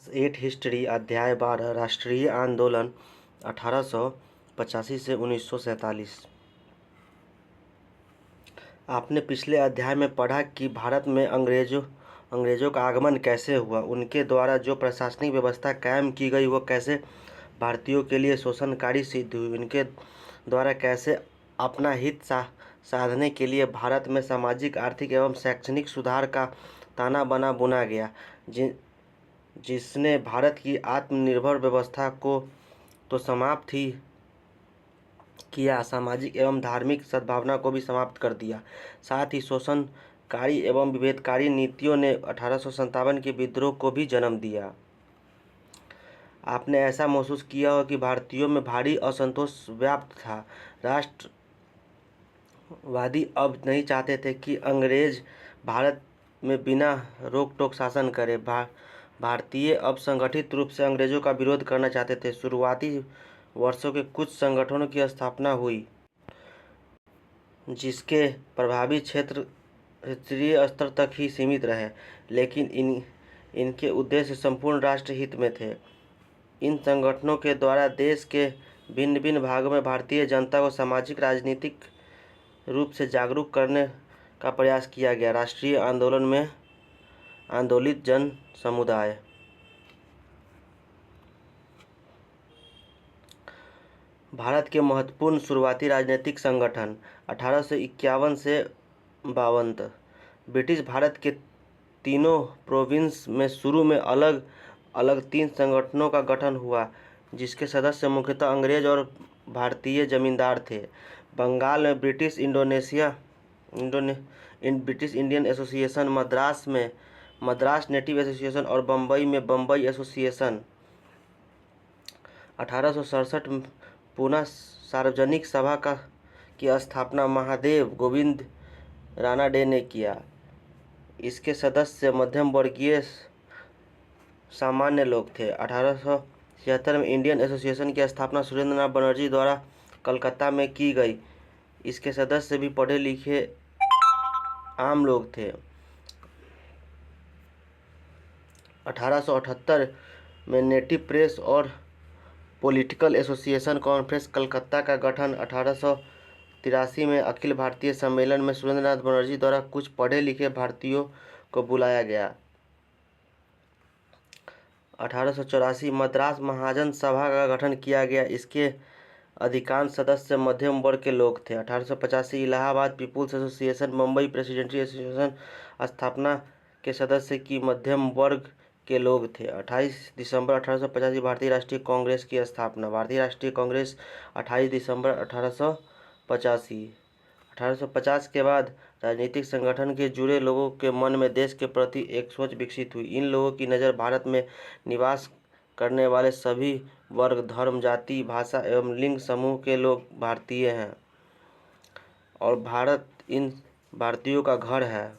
8 history अध्याय 12 राष्ट्रीय आंदोलन 1885 से 1947। आपने पिछले अध्याय में पढ़ा कि भारत में अंग्रेजों का आगमन कैसे हुआ, उनके द्वारा जो प्रशासनिक व्यवस्था कायम की गई वो कैसे भारतीयों के लिए शोषणकारी सिद्ध हुई, उनके द्वारा कैसे अपना हित साधने के लिए भारत में सामाजिक, आर्थिक एवं शैक्षणिक सुधार का ताना बना बुना गया, जिसने भारत की आत्मनिर्भर व्यवस्था को तो समाप्त ही किया, सामाजिक एवं धार्मिक सद्भावना को भी समाप्त कर दिया। साथ ही शोषणकारी एवं विभेदकारी नीतियों ने 1857 के विद्रोह को भी जन्म दिया। आपने ऐसा महसूस किया हो कि भारतीयों में भारी असंतोष व्याप्त था। राष्ट्रवादी अब नहीं चाहते थे कि अंग्रेज भारत में बिना रोक टोक शासन करे। भारतीय अब संगठित रूप से अंग्रेजों का विरोध करना चाहते थे। शुरुआती वर्षों के कुछ संगठनों की स्थापना हुई, जिसके प्रभावी क्षेत्र क्षेत्रीय स्तर तक ही सीमित रहे, लेकिन इनके उद्देश्य संपूर्ण राष्ट्र हित में थे। इन संगठनों के द्वारा देश के भिन्न भिन्न भागों में भारतीय जनता को सामाजिक राजनीतिक रूप से जागरूक करने का प्रयास किया गया। राष्ट्रीय आंदोलन में आंदोलित जन समुदाय। भारत के महत्वपूर्ण शुरुआती राजनीतिक संगठन 1851 से 52 तक। ब्रिटिश भारत के तीनों प्रोविंस में शुरू में अलग अलग 3 संगठनों का गठन हुआ, जिसके सदस्य मुख्यतः अंग्रेज और भारतीय जमींदार थे। बंगाल में ब्रिटिश इंडियन एसोसिएशन, मद्रास में मद्रास नेटिव एसोसिएशन और बम्बई में बम्बई एसोसिएशन। 1867 में पुनः सार्वजनिक सभा की स्थापना महादेव गोविंद रानाडे ने किया। इसके सदस्य मध्यम वर्गीय सामान्य लोग थे। 1876 में इंडियन एसोसिएशन की स्थापना सुरेंद्रनाथ बनर्जी द्वारा कलकत्ता में की गई। इसके सदस्य भी पढ़े लिखे आम लोग थे। 1878 में नेटिव प्रेस और पॉलिटिकल एसोसिएशन कॉन्फ्रेंस कलकत्ता का गठन। 1883 में अखिल भारतीय सम्मेलन में सुरेंद्रनाथ बनर्जी द्वारा कुछ पढ़े लिखे भारतीयों को बुलाया गया। 1884 मद्रास महाजन सभा का गठन किया गया। इसके अधिकांश सदस्य मध्यम वर्ग के लोग थे। 1885 Allahabad people's association, Mumbai presidency association स्थापना के सदस्य की मध्यम वर्ग के लोग थे। 28 दिसंबर 1885 भारतीय राष्ट्रीय कांग्रेस की स्थापना। भारतीय राष्ट्रीय कांग्रेस 28 दिसंबर 1885। 1850 के बाद राजनीतिक संगठन के जुड़े लोगों के मन में देश के प्रति एक सोच विकसित हुई। इन लोगों की नज़र भारत में निवास करने वाले सभी वर्ग, धर्म, जाति, भाषा एवं लिंग समूह के लोग भारतीय हैं और भारत इन भारतीयों का घर है।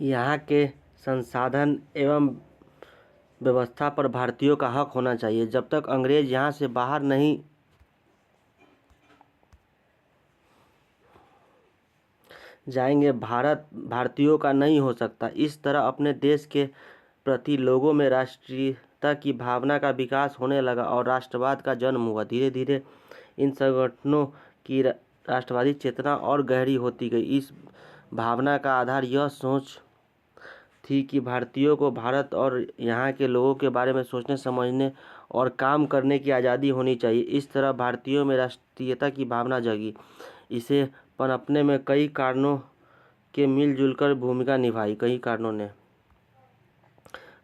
यहाँ के संसाधन एवं व्यवस्था पर भारतीयों का हक होना चाहिए। जब तक अंग्रेज यहाँ से बाहर नहीं जाएंगे, भारत भारतीयों का नहीं हो सकता। इस तरह अपने देश के प्रति लोगों में राष्ट्रीयता की भावना का विकास होने लगा और राष्ट्रवाद का जन्म हुआ। धीरे धीरे इन संगठनों की राष्ट्रवादी चेतना और गहरी होती गई। इस भावना का आधार यह सोच थी कि भारतीयों को भारत और यहाँ के लोगों के बारे में सोचने, समझने और काम करने की आज़ादी होनी चाहिए। इस तरह भारतीयों में राष्ट्रीयता की भावना जगी। इसे पनपने में कई कारणों के मिलजुल कर भूमिका निभाई। कई कारणों ने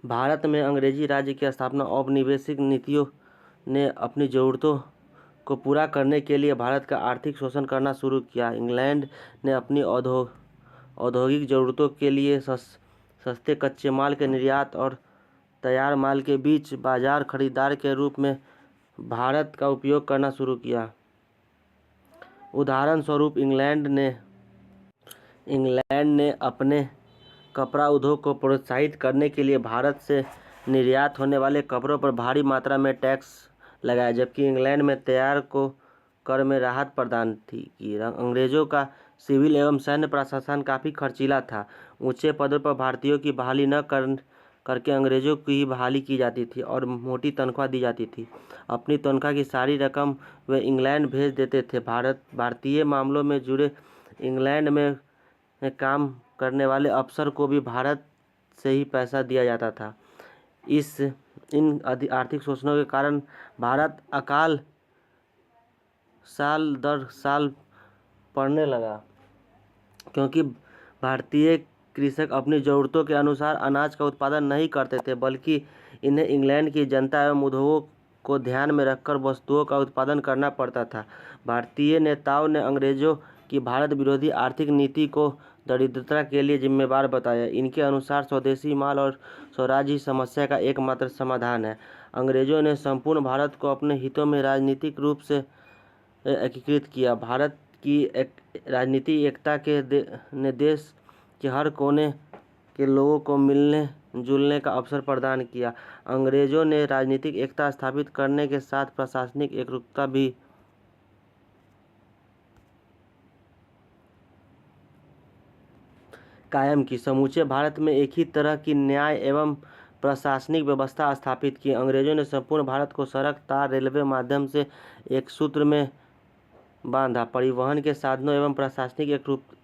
भारत में अंग्रेजी राज्य की स्थापना। औपनिवेशिक नीतियों ने अपनी ज़रूरतों को पूरा करने के लिए भारत का आर्थिक शोषण करना शुरू किया। इंग्लैंड ने अपनी औद्योगिक ज़रूरतों के लिए सस्ते कच्चे माल के निर्यात और तैयार माल के बीच बाजार खरीदार के रूप में भारत का उपयोग करना शुरू किया। उदाहरण स्वरूप इंग्लैंड ने अपने कपड़ा उद्योग को प्रोत्साहित करने के लिए भारत से निर्यात होने वाले कपड़ों पर भारी मात्रा में टैक्स लगाया, जबकि इंग्लैंड में तैयार को कर में राहत प्रदान की। अंग्रेजों का सिविल एवं सैन्य प्रशासन काफ़ी खर्चीला था। ऊंचे पदों पर भारतीयों की बहाली न करके अंग्रेजों की बहाली की जाती थी और मोटी तनख्वाह दी जाती थी। अपनी तनख्वाह की सारी रकम वे इंग्लैंड भेज देते थे। भारतीय मामलों में जुड़े इंग्लैंड में काम करने वाले अफसर को भी भारत से ही पैसा दिया जाता था। इन आर्थिक शोषणों के कारण भारत अकाल साल दर साल पड़ने लगा, क्योंकि भारतीय कृषक अपनी ज़रूरतों के अनुसार अनाज का उत्पादन नहीं करते थे, बल्कि इन्हें इंग्लैंड की जनता एवं उद्योगों को ध्यान में रखकर वस्तुओं का उत्पादन करना पड़ता था। भारतीय नेताओं ने अंग्रेजों की भारत विरोधी आर्थिक नीति को दरिद्रता के लिए जिम्मेदार बताया। इनके अनुसार स्वदेशी माल और स्वराज ही समस्या का एकमात्र समाधान है। अंग्रेजों ने संपूर्ण भारत को अपने हितों में राजनीतिक रूप से एकीकृत किया। भारत की राजनीतिक एकता ने देश के हर कोने के लोगों को मिलने जुलने का अवसर प्रदान किया। अंग्रेजों ने राजनीतिक एकता स्थापित करने के साथ प्रशासनिक एकरूपता भी कायम की। समूचे भारत में एक ही तरह की न्याय एवं प्रशासनिक व्यवस्था स्थापित की। अंग्रेजों ने संपूर्ण भारत को सड़क, तार, रेलवे माध्यम से एक सूत्र में बांधा। परिवहन के साधनों एवं प्रशासनिक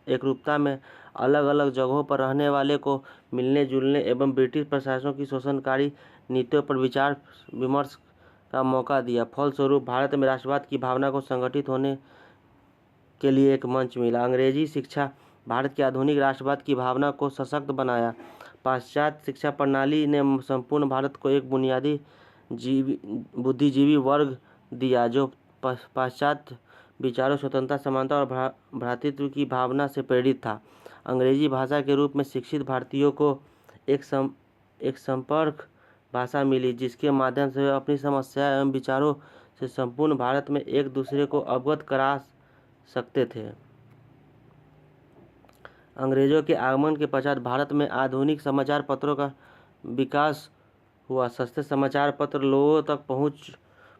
एकरूपता में अलग अलग जगहों पर रहने वाले को मिलने जुलने एवं ब्रिटिश प्रशासनों की शोषणकारी नीतियों पर विचार विमर्श का मौका दिया। फलस्वरूप भारत में राष्ट्रवाद की भावना को संगठित होने के लिए एक मंच मिला। अंग्रेजी शिक्षा भारत की आधुनिक राष्ट्रवाद की भावना को सशक्त बनाया। पाश्चात्य शिक्षा प्रणाली ने संपूर्ण भारत को एक बुनियादी बुद्धिजीवी वर्ग दिया, जो पाश्चात्य विचारों, स्वतंत्रता, समानता और भ्रातृत्व की भावना से प्रेरित था। अंग्रेजी भाषा के रूप में शिक्षित भारतीयों को एक संपर्क भाषा मिली, जिसके माध्यम से वे अपनी समस्या एवं विचारों से संपूर्ण भारत में एक दूसरे को अवगत करा सकते थे। अंग्रेजों के आगमन के पश्चात भारत में आधुनिक समाचार पत्रों का विकास हुआ। सस्ते समाचार पत्र लोगों तक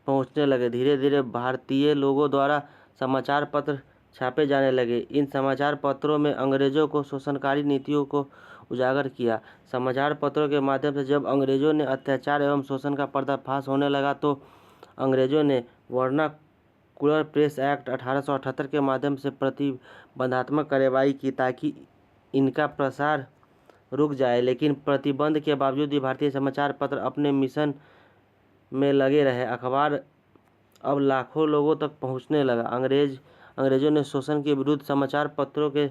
पहुंचने लगे। धीरे धीरे भारतीय लोगों द्वारा समाचार पत्र छापे जाने लगे। इन समाचार पत्रों में अंग्रेजों को शोषणकारी नीतियों को उजागर किया। समाचार पत्रों के माध्यम से जब अंग्रेजों ने अत्याचार एवं शोषण का पर्दाफाश होने लगा, तो अंग्रेजों ने वर्नाकुलर प्रेस एक्ट 1878 के माध्यम से प्रतिबंधात्मक कार्रवाई की, ताकि इनका प्रसार रुक जाए। लेकिन प्रतिबंध के बावजूद भी भारतीय समाचार पत्र अपने मिशन में लगे रहे। अखबार अब लाखों लोगों तक पहुंचने लगा। अंग्रेजों ने शोषण के विरुद्ध समाचार पत्रों के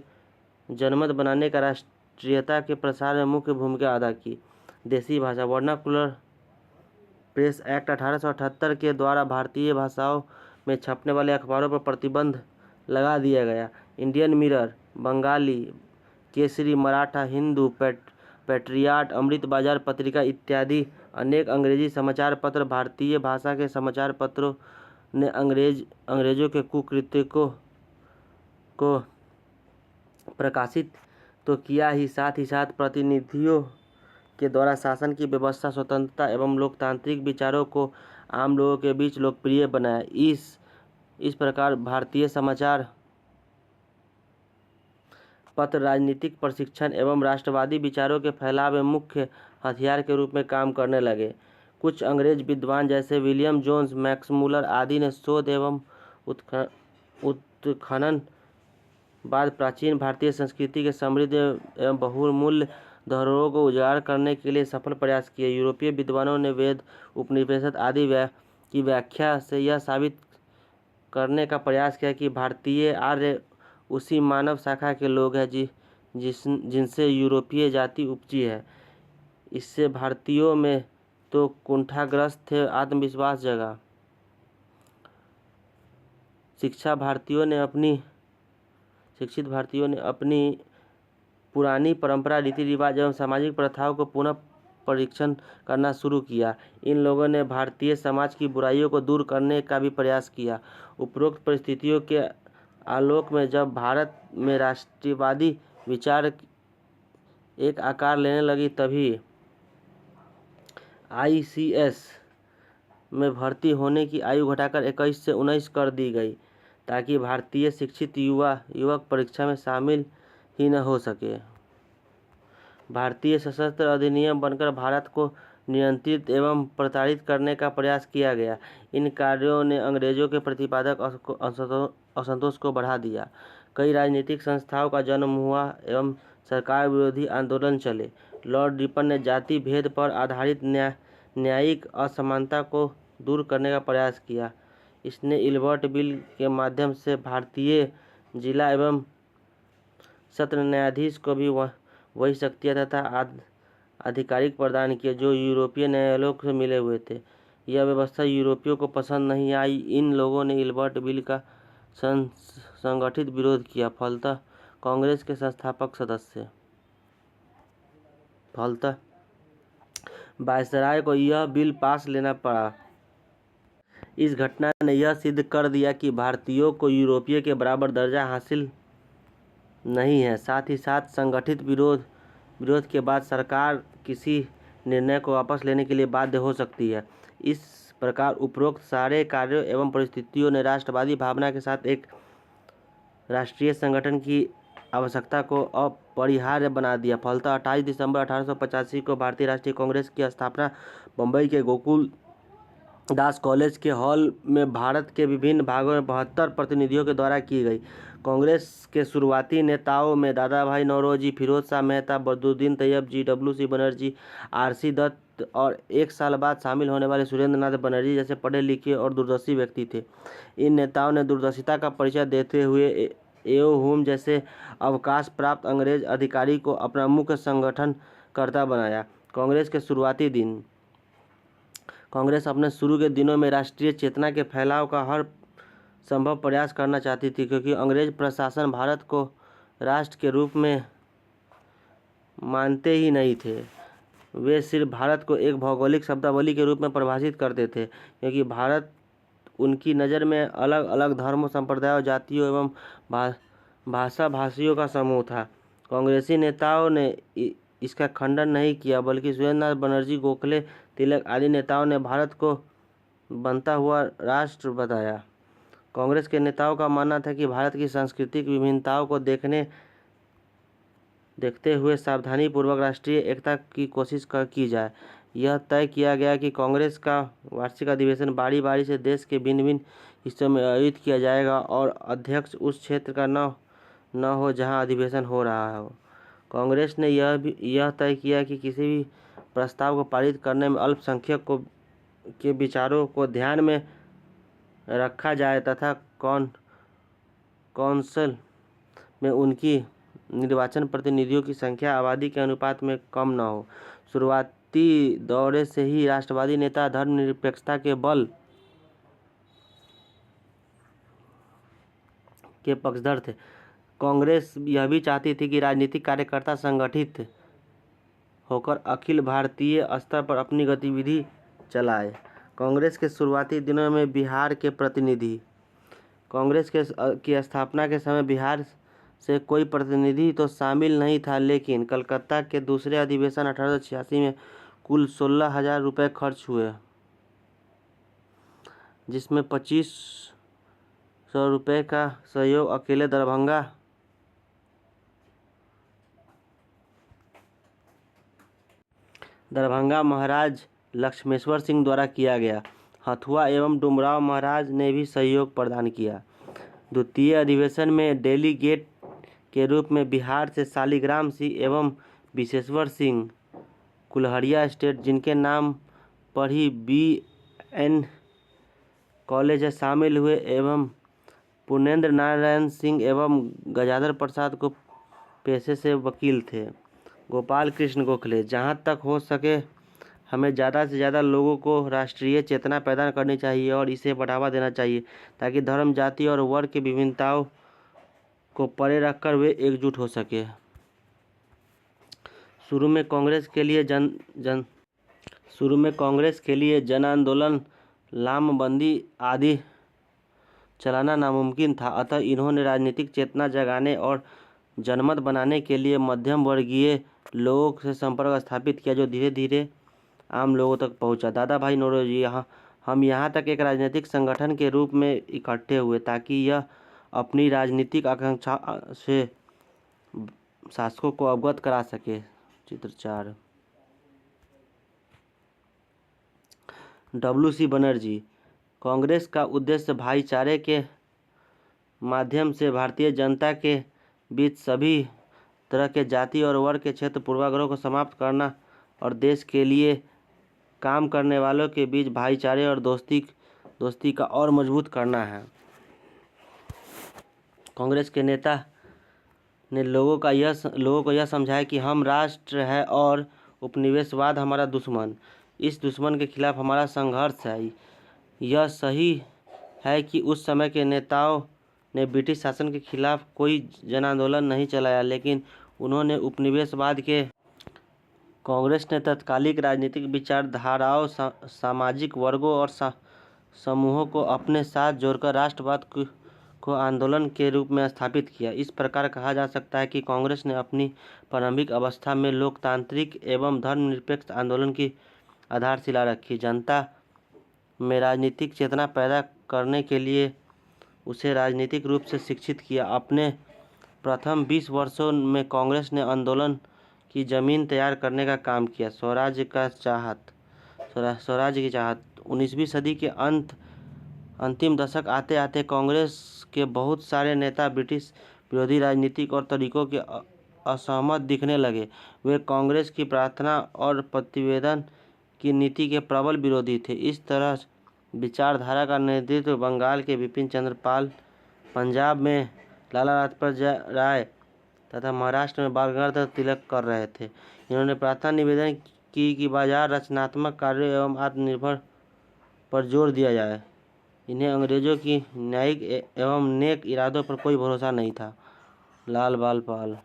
जनमत बनाने का राष्ट्रीयता के प्रसार में मुख्य भूमिका अदा की। देसी भाषा वर्नाकुलर प्रेस एक्ट 1878 के द्वारा भारतीय भाषाओं में छपने वाले अखबारों पर प्रतिबंध लगा दिया गया। Indian Mirror, Bengali Kesari, Maratha Hindu, Patriot, Amrita Bazar Patrika इत्यादि अनेक अंग्रेजी समाचार पत्र भारतीय भाषा के समाचार पत्रों ने अंग्रेजों के कुकृत्यों को प्रकाशित तो किया ही साथ प्रतिनिधियों के द्वारा शासन की व्यवस्था, स्वतंत्रता एवं लोकतांत्रिक विचारों को आम लोगों के बीच लोकप्रिय बनाया। इस प्रकार भारतीय समाचार पत्र राजनीतिक प्रशिक्षण एवं राष्ट्रवादी विचारों के फैलाव में मुख्य हथियार के रूप में काम करने लगे। कुछ अंग्रेज विद्वान जैसे विलियम जोन्स, मैक्स मुलर आदि ने शोध एवं उत्खनन बाद प्राचीन भारतीय संस्कृति के समृद्ध एवं बहुमूल्य धरोहरों को उजागर करने के लिए सफल प्रयास किए। यूरोपीय विद्वानों ने वेद, उपनिषद आदि की व्याख्या से यह साबित करने का प्रयास किया कि भारतीय आर्य उसी मानव शाखा के लोग हैं जिनसे यूरोपीय जाति उपजी है। इससे भारतीयों में तो कुंठाग्रस्त थे आत्मविश्वास जगा। शिक्षित भारतीयों ने अपनी पुरानी परंपरा, रीति रिवाज एवं सामाजिक प्रथाओं को पुनः परीक्षण करना शुरू किया। इन लोगों ने भारतीय समाज की बुराइयों को दूर करने का भी प्रयास किया। उपरोक्त परिस्थितियों के आलोक में जब भारत में राष्ट्रवादी विचार एक आकार लेने लगी, तभी ICS में भर्ती होने की आयु घटाकर 21 से 19 कर दी गई, ताकि भारतीय शिक्षित युवक परीक्षा में शामिल ही न हो सके। भारतीय सशस्त्र अधिनियम बनकर भारत को नियंत्रित एवं प्रताड़ित करने का प्रयास किया गया। इन कार्यों ने अंग्रेजों के प्रतिपादक असंतोष को बढ़ा दिया। कई राजनीतिक संस्थाओं का जन्म हुआ एवं सरकार विरोधी आंदोलन चले। लॉर्ड रिपन ने जाति भेद पर आधारित न्यायिक असमानता को दूर करने का प्रयास किया। इसने इल्बर्ट बिल के माध्यम से भारतीय जिला एवं सत्र न्यायाधीश को भी वही शक्तियाँ तथा आधिकारिक प्रदान किए जो यूरोपीय न्यायालयों से मिले हुए थे। यह व्यवस्था यूरोपियों को पसंद नहीं आई। इन लोगों ने इल्बर्ट बिल का संगठित विरोध किया। फलतः कांग्रेस के संस्थापक सदस्य वायसराय को यह बिल पास लेना पड़ा। इस घटना ने यह सिद्ध कर दिया कि भारतीयों को यूरोपीय के बराबर दर्जा हासिल नहीं है। साथ ही साथ संगठित विरोध के बाद सरकार किसी निर्णय को वापस लेने के लिए बाध्य हो सकती है। इस प्रकार उपरोक्त सारे कार्यों एवं परिस्थितियों ने राष्ट्रवादी भावना के साथ एक राष्ट्रीय संगठन की आवश्यकता को अपरिहार्य बना दिया। फलतः 28 दिसंबर 1885 को भारतीय राष्ट्रीय कांग्रेस की स्थापना बम्बई के गोकुल दास कॉलेज के हॉल में भारत के विभिन्न भागों में 72 प्रतिनिधियों के द्वारा की गई। कांग्रेस के शुरुआती नेताओं में दादा भाई नौरोजी, फिरोज शाह मेहता, बद्रुद्दीन तैयब, GWC बनर्जी, RC दत्त और एक साल बाद शामिल होने वाले सुरेंद्र नाथ बनर्जी जैसे पढ़े लिखे और दूरदर्शी व्यक्ति थे। इन नेताओं ने दूरदर्शिता का परिचय देते हुए एओ हुम जैसे अवकाश प्राप्त अंग्रेज अधिकारी को अपना मुख्य संगठनकर्ता बनाया। कांग्रेस के शुरुआती दिन कांग्रेस अपने शुरू के दिनों में राष्ट्रीय चेतना के फैलाव का हर संभव प्रयास करना चाहती थी, क्योंकि अंग्रेज प्रशासन भारत को राष्ट्र के रूप में मानते ही नहीं थे। वे सिर्फ भारत को एक भौगोलिक शब्दावली के रूप में परिभाषित करते थे, क्योंकि भारत उनकी नज़र में अलग अलग धर्मों, संप्रदायों, जातियों एवं भाषा भाषियों का समूह था। कांग्रेसी नेताओं ने इसका खंडन नहीं किया, बल्कि सुरेंद्रनाथ बनर्जी, गोखले, तिलक आदि नेताओं ने भारत को बनता हुआ राष्ट्र बताया। कांग्रेस के नेताओं का मानना था कि भारत की सांस्कृतिक विभिन्नताओं को देखते हुए सावधानीपूर्वक राष्ट्रीय एकता की कोशिश की जाए। यह तय किया गया कि कांग्रेस का वार्षिक अधिवेशन बारी बारी से देश के भिन्न भिन्न हिस्सों में आयोजित किया जाएगा और अध्यक्ष उस क्षेत्र का न हो जहां अधिवेशन हो रहा हो। कांग्रेस ने यह तय किया कि किसी भी प्रस्ताव को पारित करने में अल्पसंख्यक के विचारों को ध्यान में रखा जाए तथा कौंसिल में उनकी निर्वाचन प्रतिनिधियों की संख्या आबादी के अनुपात में कम न हो। शुरुआती दौरे से ही राष्ट्रवादी नेता धर्मनिरपेक्षता के बल के पक्षधर थे। कांग्रेस यह भी चाहती थी कि राजनीतिक कार्यकर्ता संगठित होकर अखिल भारतीय स्तर पर अपनी गतिविधि चलाए। कांग्रेस के शुरुआती दिनों में बिहार के प्रतिनिधि कांग्रेस की स्थापना के समय बिहार से कोई प्रतिनिधि तो शामिल नहीं था, लेकिन कलकत्ता के दूसरे अधिवेशन 1886 में कुल 16,000 रुपये खर्च हुए, जिसमें 2500 रुपये का सहयोग अकेले दरभंगा महाराज लक्ष्मेश्वर सिंह द्वारा किया गया। हथुआ एवं डुमराव महाराज ने भी सहयोग प्रदान किया। द्वितीय अधिवेशन में डेलीगेट के रूप में बिहार से शालिग्राम सिंह एवं विश्वेश्वर सिंह कुल्हड़िया स्टेट, जिनके नाम पर ही BN कॉलेज है, शामिल हुए एवं पुण्येंद्र नारायण सिंह एवं गजाधर प्रसाद को पेशे से वकील थे। गोपाल कृष्ण गोखले, जहाँ तक हो सके हमें ज़्यादा से ज़्यादा लोगों को राष्ट्रीय चेतना पैदा करनी चाहिए और इसे बढ़ावा देना चाहिए, ताकि धर्म, जाति और वर्ग की विभिन्नताओं को परे रखकर वे एकजुट हो सके। शुरू में कांग्रेस के लिए जन आंदोलन, लामबंदी आदि चलाना नामुमकिन था। अतः इन्होंने राजनीतिक चेतना जगाने और जनमत बनाने के लिए मध्यम वर्गीय लोगों से संपर्क स्थापित किया, जो धीरे धीरे आम लोगों तक पहुंचा। दादा भाई नौरोजी हम यहाँ तक एक राजनीतिक संगठन के रूप में इकट्ठे हुए, ताकि यह अपनी राजनीतिक आकांक्षा से शासकों को अवगत करा सके। चित्र 4। WC बनर्जी। कांग्रेस का उद्देश्य भाईचारे के माध्यम से भारतीय जनता के बीच सभी तरह के जाति और वर्ग के क्षेत्र पूर्वाग्रहों को समाप्त करना और देश के लिए काम करने वालों के बीच भाईचारे और दोस्ती का और मजबूत करना है। कांग्रेस के नेता ने लोगों को यह समझाया कि हम राष्ट्र है और उपनिवेशवाद हमारा दुश्मन। इस दुश्मन के खिलाफ हमारा संघर्ष है। यह सही है कि उस समय के नेताओं ने ब्रिटिश शासन के खिलाफ कोई जन आंदोलन नहीं चलाया, लेकिन उन्होंने उपनिवेशवाद के कांग्रेस ने तत्कालिक राजनीतिक विचारधाराओं, सामाजिक वर्गों और समूहों को अपने साथ जोड़कर राष्ट्रवाद को आंदोलन के रूप में स्थापित किया। इस प्रकार कहा जा सकता है कि कांग्रेस ने अपनी प्रारंभिक अवस्था में लोकतांत्रिक एवं धर्मनिरपेक्ष आंदोलन की आधारशिला रखी। जनता में राजनीतिक चेतना पैदा करने के लिए उसे राजनीतिक रूप से शिक्षित किया। अपने प्रथम 20 वर्षों में कांग्रेस ने आंदोलन की जमीन तैयार करने का काम किया। स्वराज्य की चाहत। 19वीं सदी के अंतिम दशक आते आते कांग्रेस के बहुत सारे नेता ब्रिटिश विरोधी राजनीतिक और तरीकों के असहमत दिखने लगे। वे कांग्रेस की प्रार्थना और प्रतिवेदन की नीति के प्रबल विरोधी थे। इस तरह विचारधारा का नेतृत्व बंगाल के बिपिन चंद्र पाल, पंजाब में लाला लाजपत राय तथा महाराष्ट्र में बाल गंगाधर तिलक कर रहे थे। इन्होंने प्रार्थना निवेदन की कि बाजार रचनात्मक कार्यों एवं आत्मनिर्भर पर जोर दिया जाए। इन्हें अंग्रेजों की न्यायिक एवं नेक इरादों पर कोई भरोसा नहीं था। लाल बाल पाल।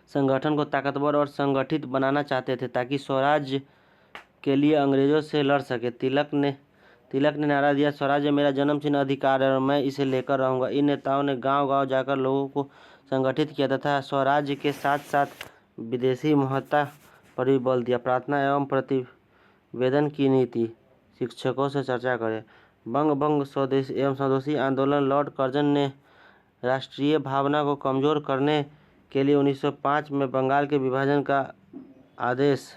संगठन को ताकतवर और संगठित बनाना चाहते थे ताकि स्वराज्य के लिए अंग्रेजों से लड़ सके। तिलक ने नारा दिया, स्वराज्य मेरा जन्मसिद्ध अधिकार है और मैं इसे लेकर रहूंगा। इन नेताओं ने गांव-गांव जाकर लोगों को संगठित किया तथा स्वराज्य के साथ साथ विदेशी महत्ता पर भी बल दिया। प्रार्थना एवं प्रतिवेदन की नीति। शिक्षकों से चर्चा करें। बंग स्वदेशी एवं स्वदेशी आंदोलन। लॉर्ड कर्जन ने राष्ट्रीय भावना को कमजोर करने के लिए 1905 में बंगाल के विभाजन का आदेश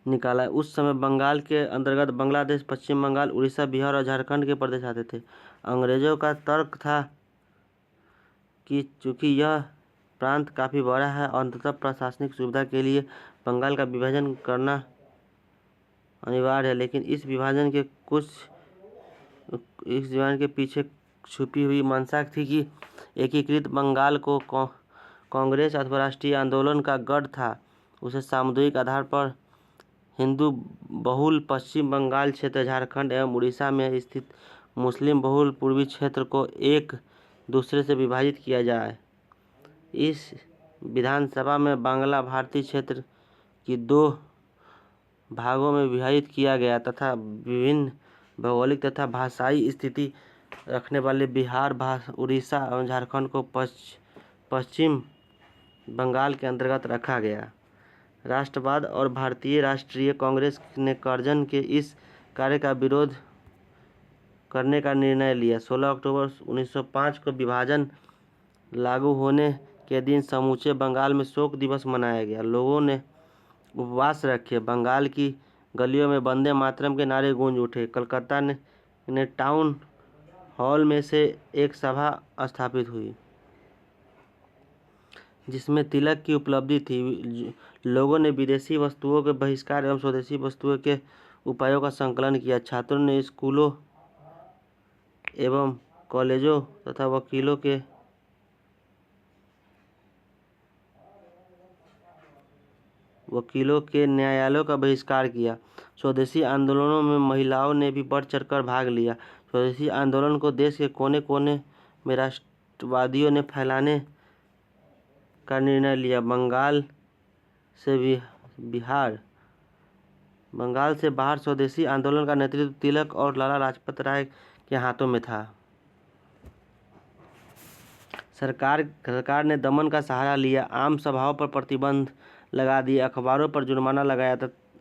निकाला। उस समय बंगाल के अंतर्गत बांग्लादेश, पश्चिम बंगाल, उड़ीसा, बिहार और झारखंड के प्रदेश आते थे। अंग्रेजों का तर्क था कि चूंकि यह प्रांत काफ़ी बड़ा है, अंततः प्रशासनिक सुविधा के लिए बंगाल का विभाजन करना अनिवार्य है, लेकिन इस विभाजन के पीछे छुपी हुई मंशा थी कि एकीकृत बंगाल को कांग्रेस अथवा राष्ट्रीय आंदोलन का गढ़ था। उसे सामुदायिक आधार पर हिंदू बहुल पश्चिम बंगाल क्षेत्र, झारखंड एवं उड़ीसा में स्थित मुस्लिम बहुल पूर्वी क्षेत्र को एक दूसरे से विभाजित किया जाए। इस विधानसभा में बांग्ला भारतीय क्षेत्र की 2 भागों में विभाजित किया गया तथा विभिन्न भौगोलिक तथा भाषाई स्थिति रखने वाले बिहार, उड़ीसा एवं झारखंड को पश्चिम बंगाल के अंतर्गत रखा गया। राष्ट्रवाद और भारतीय राष्ट्रीय कांग्रेस ने कर्जन के इस कार्य का विरोध करने का निर्णय लिया। 16 अक्टूबर 1905 को विभाजन लागू होने के दिन समूचे बंगाल में शोक दिवस मनाया गया। लोगों ने उपवास रखे। बंगाल की गलियों में वंदे मातरम के नारे गूंज उठे। कलकत्ता ने टाउन हॉल में से एक सभा स्थापित हुई जिसमें तिलक की उपलब्धि थी। लोगों ने विदेशी वस्तुओं के बहिष्कार एवं स्वदेशी वस्तुओं के उपायों का संकलन किया। छात्रों ने स्कूलों एवं कॉलेजों तथा वकीलों के न्यायालयों का बहिष्कार किया। स्वदेशी आंदोलनों में महिलाओं ने भी बढ़ चढ़कर भाग लिया। स्वदेशी आंदोलन को देश के कोने कोने में राष्ट्रवादियों ने फैलाने का निर्णय लिया। बंगाल से बाहर स्वदेशी आंदोलन का नेतृत्व तिलक और लाला लाजपत राय के हाथों में था। सरकार ने दमन का सहारा लिया। आम सभाओं पर प्रतिबंध लगा दिए, अखबारों पर जुर्माना लगाया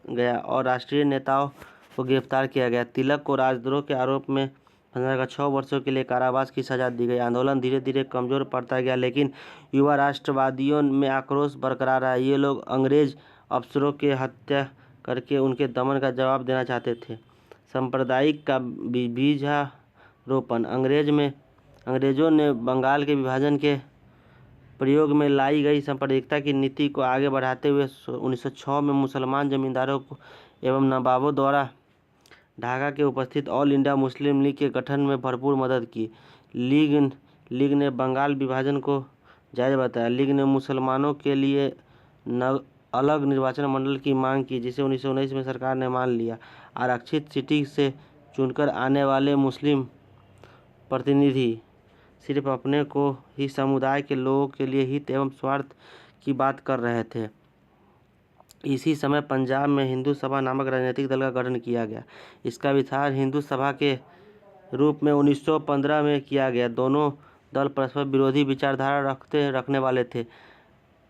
गया और राष्ट्रीय नेताओं को गिरफ्तार किया गया। तिलक को राजद्रोह के आरोप में 6 वर्षों के लिए कारावास की सजा दी गई। आंदोलन धीरे धीरे कमजोर पड़ता गया, लेकिन युवा राष्ट्रवादियों में आक्रोश बरकरार रहा। ये लोग अंग्रेज अफसरों की हत्या करके उनके दमन का जवाब देना चाहते थे। सांप्रदायिक का बीजारोपण। अंग्रेजों ने बंगाल के विभाजन के प्रयोग में लाई गई सांप्रदायिकता की नीति को आगे बढ़ाते हुए 1906 में मुसलमान जमींदारों को एवं नवाबों द्वारा ढाका के उपस्थित ऑल इंडिया मुस्लिम लीग के गठन में भरपूर मदद की। लीग ने बंगाल विभाजन को जायज़ बताया। लीग ने मुसलमानों के लिए अलग निर्वाचन मंडल की मांग की, जिसे 1919 में सरकार ने मान लिया। आरक्षित सीट से चुनकर आने वाले मुस्लिम प्रतिनिधि सिर्फ अपने को ही समुदाय के लोगों के लिए हित एवं स्वार्थ की बात कर रहे थे। इसी समय पंजाब में हिंदू सभा नामक राजनीतिक दल का गठन किया गया। इसका विस्तार हिंदू सभा के रूप में 1915 में किया गया। दोनों दल परस्पर विरोधी विचारधारा रखने वाले थे,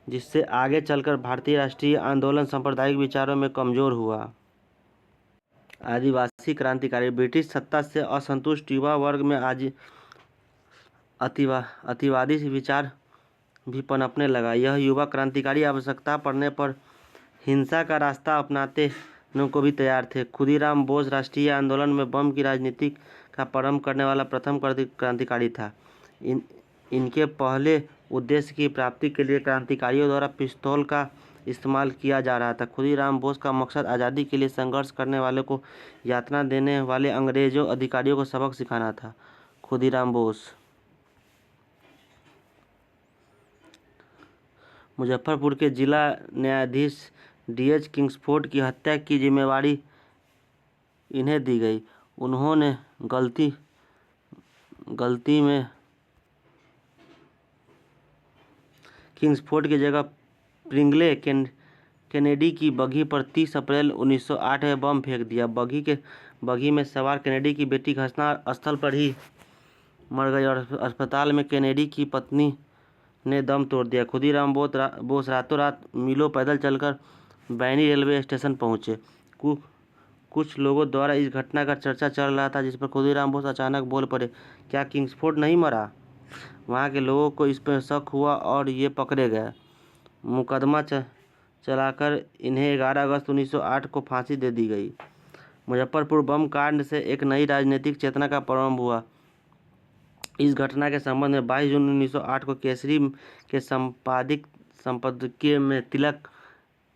जिससे आगे चलकर भारतीय राष्ट्रीय आंदोलन सांप्रदायिक विचारों में कमजोर हुआ। आदिवासी क्रांतिकारी। ब्रिटिश सत्ता से असंतुष्ट युवा वर्ग में आज अतिवादी विचार भी पनपने लगा। यह युवा क्रांतिकारी आवश्यकता पड़ने पर हिंसा का रास्ता अपनाते को भी तैयार थे। खुदीराम बोस राष्ट्रीय आंदोलन में बम की राजनीति का प्रारंभ करने वाला प्रथम क्रांतिकारी था। इनके पहले उद्देश्य की प्राप्ति के लिए क्रांतिकारियों द्वारा पिस्तौल का इस्तेमाल किया जा रहा था। खुदीराम बोस का मकसद आज़ादी के लिए संघर्ष करने वालों को यातना देने वाले अंग्रेजों अधिकारियों को सबक सिखाना था। खुदीराम बोस मुजफ्फरपुर के जिला न्यायाधीश D.H. किंग्सफोर्ड की हत्या की जिम्मेवारी इन्हें दी गई। उन्होंने गलती में किंग्सफोर्ड की जगह प्रिंगले कैनेडी की बग्घी पर 30 अप्रैल 1908 में बम फेंक दिया। बग्घी में सवार कैनेडी की बेटी घटना स्थल पर ही मर गई और अस्पताल में कैनेडी की पत्नी ने दम तोड़ दिया। खुदीराम बोस रातों रात मीलों पैदल चलकर बैनी रेलवे स्टेशन पहुंचे। कुछ लोगों द्वारा इस घटना का चर्चा चल रहा था, जिस पर खुदीराम बोस अचानक बोल पड़े, क्या किंग्सफोर्ड नहीं मरा? वहां के लोगों को इस पर शक हुआ और ये पकड़े गए। मुकदमा चलाकर इन्हें 11 अगस्त 1908 को फांसी दे दी गई। मुजफ्फरपुर बम कांड से एक नई राजनीतिक चेतना का प्रारंभ हुआ। इस घटना के संबंध में 22 जून 1908 को केसरी के संपादकीय में तिलक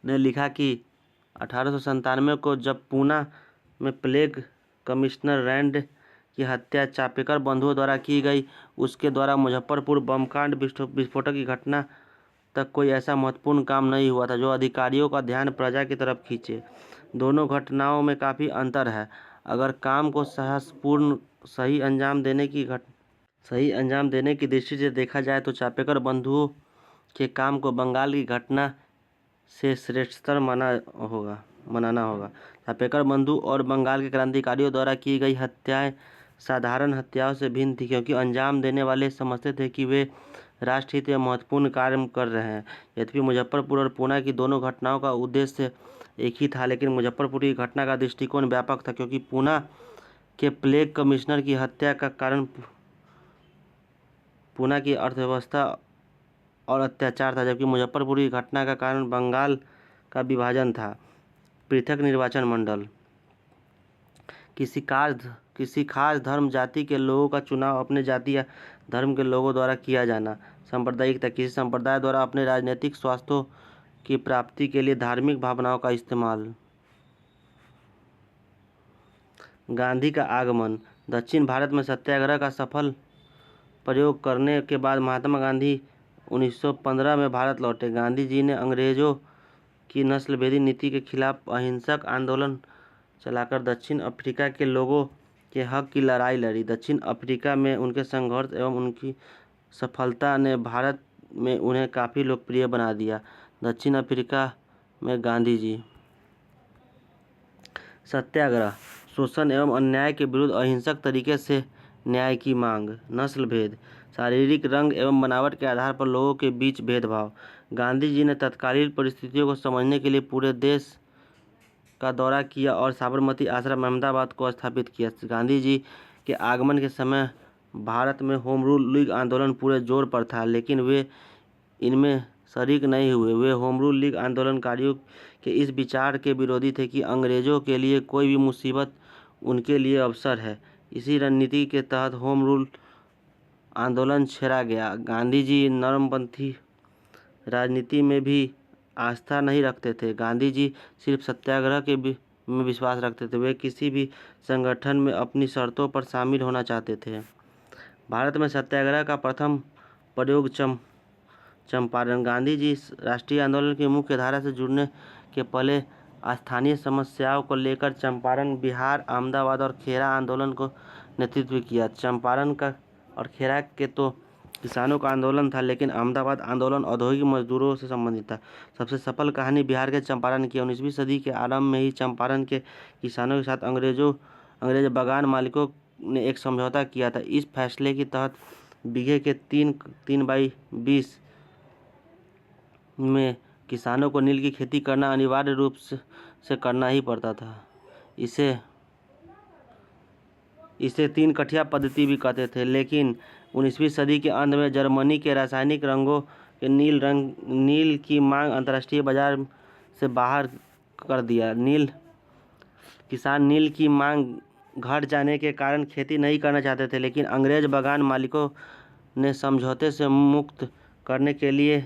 ने लिखा कि 1897 को जब पूना में प्लेग कमिश्नर रैंड की हत्या चापेकर बंधुओं द्वारा की गई, उसके द्वारा मुजफ्फरपुर बमकांड विस्फोटक की घटना तक कोई ऐसा महत्वपूर्ण काम नहीं हुआ था जो अधिकारियों का ध्यान प्रजा की तरफ खींचे। दोनों घटनाओं में काफ़ी अंतर है। अगर काम को साहसपूर्ण सही अंजाम देने की दृष्टि से देखा जाए तो चापेकर बंधुओं के काम को बंगाल की घटना से श्रेष्ठतर मनाना होगा। चापेकर बंधु और बंगाल के क्रांतिकारियों द्वारा की गई हत्याएं साधारण हत्याओं से भिन्न थी, क्योंकि अंजाम देने वाले समझते थे कि वे राष्ट्रहित में महत्वपूर्ण कार्य कर रहे हैं। यद्यपि मुजफ्फरपुर और पूना की दोनों घटनाओं का उद्देश्य एक ही था, लेकिन मुजफ्फरपुर की घटना का दृष्टिकोण व्यापक था, क्योंकि पूना के प्लेग कमिश्नर की हत्या का कारण पूना की अर्थव्यवस्था और अत्याचार था, जबकि मुजफ्फरपुर की घटना का कारण बंगाल का विभाजन था। पृथक निर्वाचन मंडल। किसी खास धर्म जाति के लोगों का चुनाव अपने जाति या धर्म के लोगों द्वारा किया जाना। सांप्रदायिकता। किसी संप्रदाय द्वारा अपने राजनीतिक स्वार्थों की प्राप्ति के लिए धार्मिक भावनाओं का इस्तेमाल। गांधी का आगमन। दक्षिण भारत में सत्याग्रह का सफल प्रयोग करने के बाद महात्मा गांधी 1915 में भारत लौटे। गांधी जी ने अंग्रेजों की नस्लभेदी नीति के खिलाफ अहिंसक आंदोलन चलाकर दक्षिण अफ्रीका के लोगों के हक की लड़ाई लड़ी। दक्षिण अफ्रीका में उनके संघर्ष एवं उनकी सफलता ने भारत में उन्हें काफ़ी लोकप्रिय बना दिया। दक्षिण अफ्रीका में गांधी जी। सत्याग्रह। शोषण एवं अन्याय के विरुद्ध अहिंसक तरीके से न्याय की मांग। नस्ल भेद। शारीरिक रंग एवं बनावट के आधार पर लोगों के बीच भेदभाव। गांधी जी ने तत्कालीन परिस्थितियों को समझने के लिए पूरे देश का दौरा किया और साबरमती आश्रम अहमदाबाद को स्थापित किया। गांधी जी के आगमन के समय भारत में होम रूल लीग आंदोलन पूरे जोर पर था, लेकिन वे इनमें शरीक नहीं हुए। वे होम रूल लीग आंदोलनकारियों के इस विचार के विरोधी थे कि अंग्रेजों के लिए कोई भी मुसीबत उनके लिए अवसर है। इसी रणनीति के तहत होम रूल आंदोलन छेड़ा गया। गांधी जी नरमपंथी राजनीति में भी आस्था नहीं रखते थे। गांधी जी सिर्फ सत्याग्रह में विश्वास रखते थे। वे किसी भी संगठन में अपनी शर्तों पर शामिल होना चाहते थे। भारत में सत्याग्रह का प्रथम प्रयोग चंपारण। गांधी जी राष्ट्रीय आंदोलन की मुख्य धारा से जुड़ने के पहले स्थानीय समस्याओं को लेकर चंपारण, बिहार, अहमदाबाद और खेड़ा आंदोलन को नेतृत्व किया। चंपारण का और खेड़ा के तो किसानों का आंदोलन था, लेकिन अहमदाबाद आंदोलन औद्योगिक मजदूरों से संबंधित था। सबसे सफल कहानी बिहार के चंपारण की। 19वीं सदी के आरंभ में ही चंपारण के किसानों के साथ अंग्रेज बगान मालिकों ने एक समझौता किया था। इस फैसले के तहत बीघे के 3/20 में किसानों को नील की खेती करना अनिवार्य रूप से करना ही पड़ता था। इसे 3 कठिया पद्धति भी कहते थे। लेकिन 19वीं सदी के अंत में जर्मनी के रासायनिक रंगों के नील की मांग अंतर्राष्ट्रीय बाजार से बाहर कर दिया। किसान नील की मांग घट जाने के कारण खेती नहीं करना चाहते थे, लेकिन अंग्रेज बगान मालिकों ने समझौते से मुक्त करने के लिए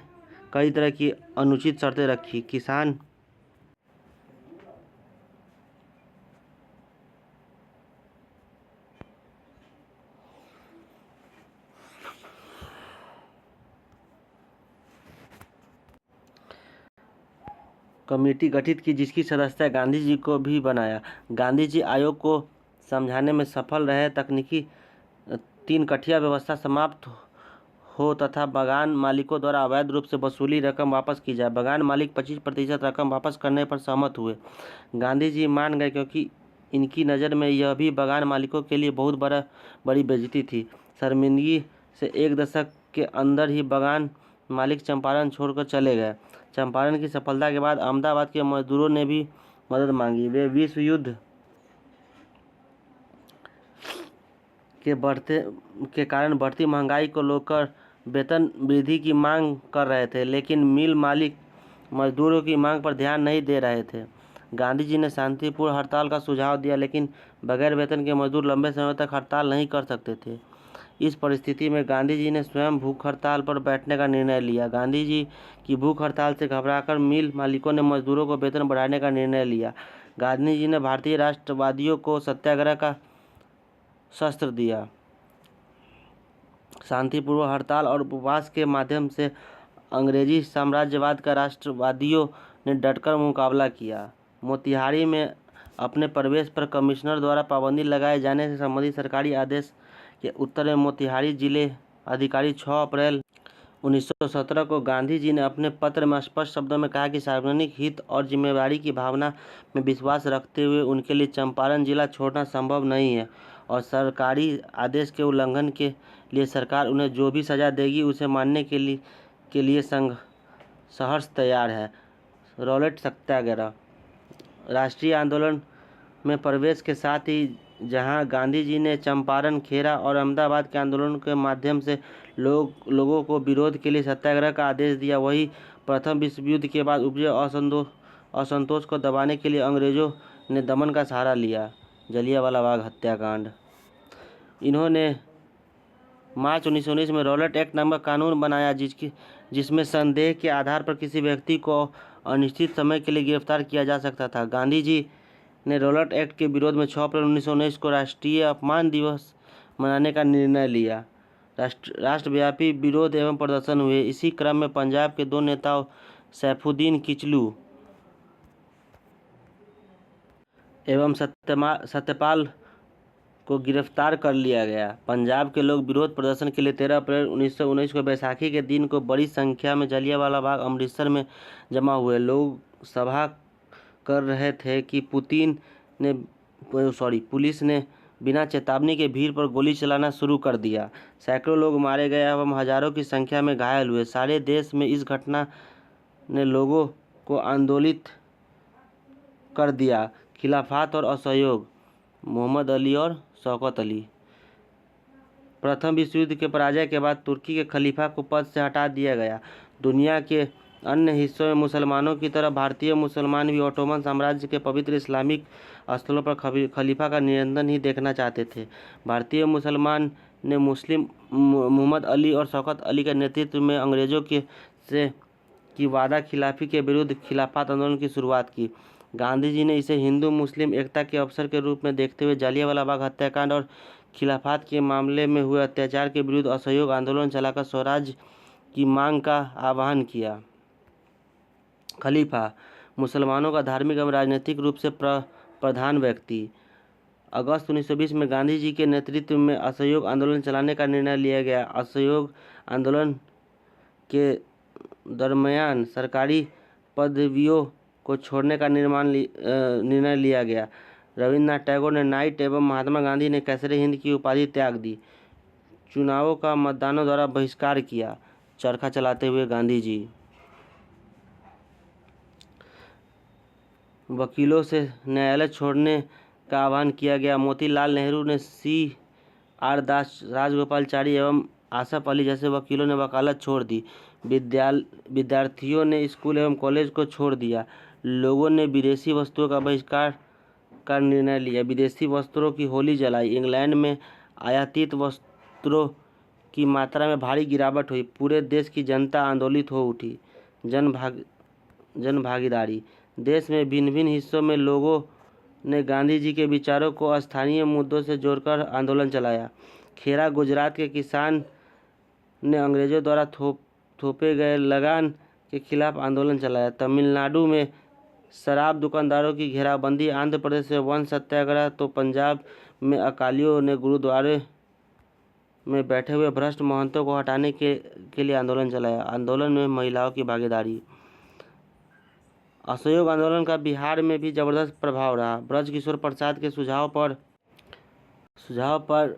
कई तरह की अनुचित शर्तें रखी। किसान कमेटी गठित की, जिसकी सदस्यता गांधी जी को भी बनाया। गांधी जी आयोग को समझाने में सफल रहे। तकनीकी 3 कठिया व्यवस्था समाप्त हो तथा बगान मालिकों द्वारा अवैध रूप से वसूली रकम वापस की जाए। बगान मालिक 25% रकम वापस करने पर सहमत हुए। गांधी जी मान गए, क्योंकि इनकी नज़र में यह भी बगान मालिकों के लिए बहुत बड़ी बेइज्जती थी। शर्मिंदगी से 1 दशक के अंदर ही बगान मालिक चंपारण छोड़कर चले गए। चंपारण की सफलता के बाद अहमदाबाद के मजदूरों ने भी मदद मांगी। वे विश्व युद्ध के कारण बढ़ती महंगाई को लेकर वेतन वृद्धि की मांग कर रहे थे, लेकिन मिल मालिक मजदूरों की मांग पर ध्यान नहीं दे रहे थे। गांधी जी ने शांतिपूर्ण हड़ताल का सुझाव दिया, लेकिन बगैर वेतन के मजदूर लंबे समय तक हड़ताल नहीं कर सकते थे। इस परिस्थिति में गांधी जी ने स्वयं भूख हड़ताल पर बैठने का निर्णय लिया। गांधी जी की भूख हड़ताल से घबराकर मिल मालिकों ने मजदूरों को वेतन बढ़ाने का निर्णय लिया। गांधी जी ने भारतीय राष्ट्रवादियों को सत्याग्रह का शस्त्र दिया। शांतिपूर्वक हड़ताल और उपवास के माध्यम से अंग्रेजी साम्राज्यवाद का राष्ट्रवादियों ने डटकर मुकाबला किया। मोतिहारी में अपने प्रवेश पर कमिश्नर द्वारा पाबंदी लगाए जाने से संबंधित सरकारी आदेश के उत्तर में मोतिहारी जिले अधिकारी 6 अप्रैल 1917 को गांधी जी ने अपने पत्र में स्पष्ट शब्दों में कहा कि सार्वजनिक हित और जिम्मेदारी की भावना में विश्वास रखते हुए उनके लिए चंपारण जिला छोड़ना संभव नहीं है और सरकारी आदेश के उल्लंघन के लिए सरकार उन्हें जो भी सजा देगी उसे मानने के लिए सहर्ष तैयार है। रॉलेट सत्याग्रह। राष्ट्रीय आंदोलन में प्रवेश के साथ ही जहां गांधी जी ने चंपारण, खेड़ा और अहमदाबाद के आंदोलन के माध्यम से लोगों को विरोध के लिए सत्याग्रह का आदेश दिया, वहीं प्रथम विश्व युद्ध के बाद उपजे असंतोष को दबाने के लिए अंग्रेजों ने दमन का सहारा लिया। जलियांवाला बाग हत्याकांड। इन्होंने मार्च 1919 में रॉलेट एक्ट नामक कानून बनाया, जिसमें संदेह के आधार पर किसी व्यक्ति को अनिश्चित समय के लिए गिरफ्तार किया जा सकता था। गांधी जी ने रॉलेट एक्ट के विरोध में 6 अप्रैल 1919 को राष्ट्रीय अपमान दिवस मनाने का निर्णय लिया। राष्ट्रव्यापी विरोध एवं प्रदर्शन हुए। इसी क्रम में पंजाब के 2 नेताओं सैफुद्दीन किचलू एवं सत्यपाल को गिरफ्तार कर लिया गया। पंजाब के लोग विरोध प्रदर्शन के लिए 13 अप्रैल 1919 को बैसाखी के दिन को बड़ी संख्या में जलियांवाला बाग अमृतसर में जमा हुए। लोग सभा कर रहे थे कि पुलिस ने बिना चेतावनी के भीड़ पर गोली चलाना शुरू कर दिया। सैकड़ों लोग मारे गए एवं हजारों की संख्या में घायल हुए। सारे देश में इस घटना ने लोगों को आंदोलित कर दिया। खिलाफत और असहयोग, मोहम्मद अली और शौकत अली। प्रथम विश्व युद्ध के पराजय के बाद तुर्की के खलीफा को पद से हटा दिया गया। दुनिया के अन्य हिस्सों में मुसलमानों की तरह भारतीय मुसलमान भी ओटोमन साम्राज्य के पवित्र इस्लामिक स्थलों पर खलीफा का नियंत्रण ही देखना चाहते थे। भारतीय मुसलमान ने मुस्लिम मोहम्मद अली और शौकत अली के नेतृत्व में अंग्रेजों की वादा खिलाफी के विरुद्ध खिलाफत आंदोलन की शुरुआत की। गांधी जी ने इसे हिंदू मुस्लिम एकता के अवसर के रूप में देखते हुए जालियांवाला बाग हत्याकांड और खिलाफत के मामले में हुए अत्याचार के विरुद्ध असहयोग आंदोलन चलाकर स्वराज की मांग का आह्वान किया। खलीफा, मुसलमानों का धार्मिक एवं राजनीतिक रूप से प्रधान व्यक्ति। अगस्त 1920 में गांधी जी के नेतृत्व में असहयोग आंदोलन चलाने का निर्णय लिया गया। असहयोग आंदोलन के दरमियान सरकारी पदवियों को छोड़ने का निर्णय लिया गया। रविन्द्रनाथ टैगोर ने नाइट एवं महात्मा गांधी ने कैसरे हिंद की उपाधि त्याग दी। चुनावों का मतदानों द्वारा बहिष्कार किया। चरखा चलाते हुए गांधी जी। वकीलों से न्यायालय छोड़ने का आह्वान किया गया। मोतीलाल नेहरू ने C.R. दास, राजगोपालाचारी एवं आसफ अली जैसे वकीलों ने वकालत छोड़ दी। विद्यार्थियों ने स्कूल एवं कॉलेज को छोड़ दिया। लोगों ने विदेशी वस्तुओं का बहिष्कार का निर्णय लिया। विदेशी वस्त्रों की होली जलाई। इंग्लैंड में आयातित वस्त्रों की मात्रा में भारी गिरावट हुई। पूरे देश की जनता आंदोलित हो उठी। जन भागीदारी। देश में भिन्न भिन्न हिस्सों में लोगों ने गांधी जी के विचारों को स्थानीय मुद्दों से जोड़कर आंदोलन चलाया। खेरा, गुजरात के किसान ने अंग्रेजों द्वारा थोपे गए लगान के खिलाफ आंदोलन चलाया। तमिलनाडु में शराब दुकानदारों की घेराबंदी। आंध्र प्रदेश में वन सत्याग्रह। तो पंजाब में अकालियों ने गुरुद्वारे में बैठे हुए भ्रष्ट महंतों को हटाने के लिए आंदोलन चलाया। आंदोलन में महिलाओं की भागीदारी। असहयोग आंदोलन का बिहार में भी जबरदस्त प्रभाव रहा। ब्रजकिशोर प्रसाद के सुझाव पर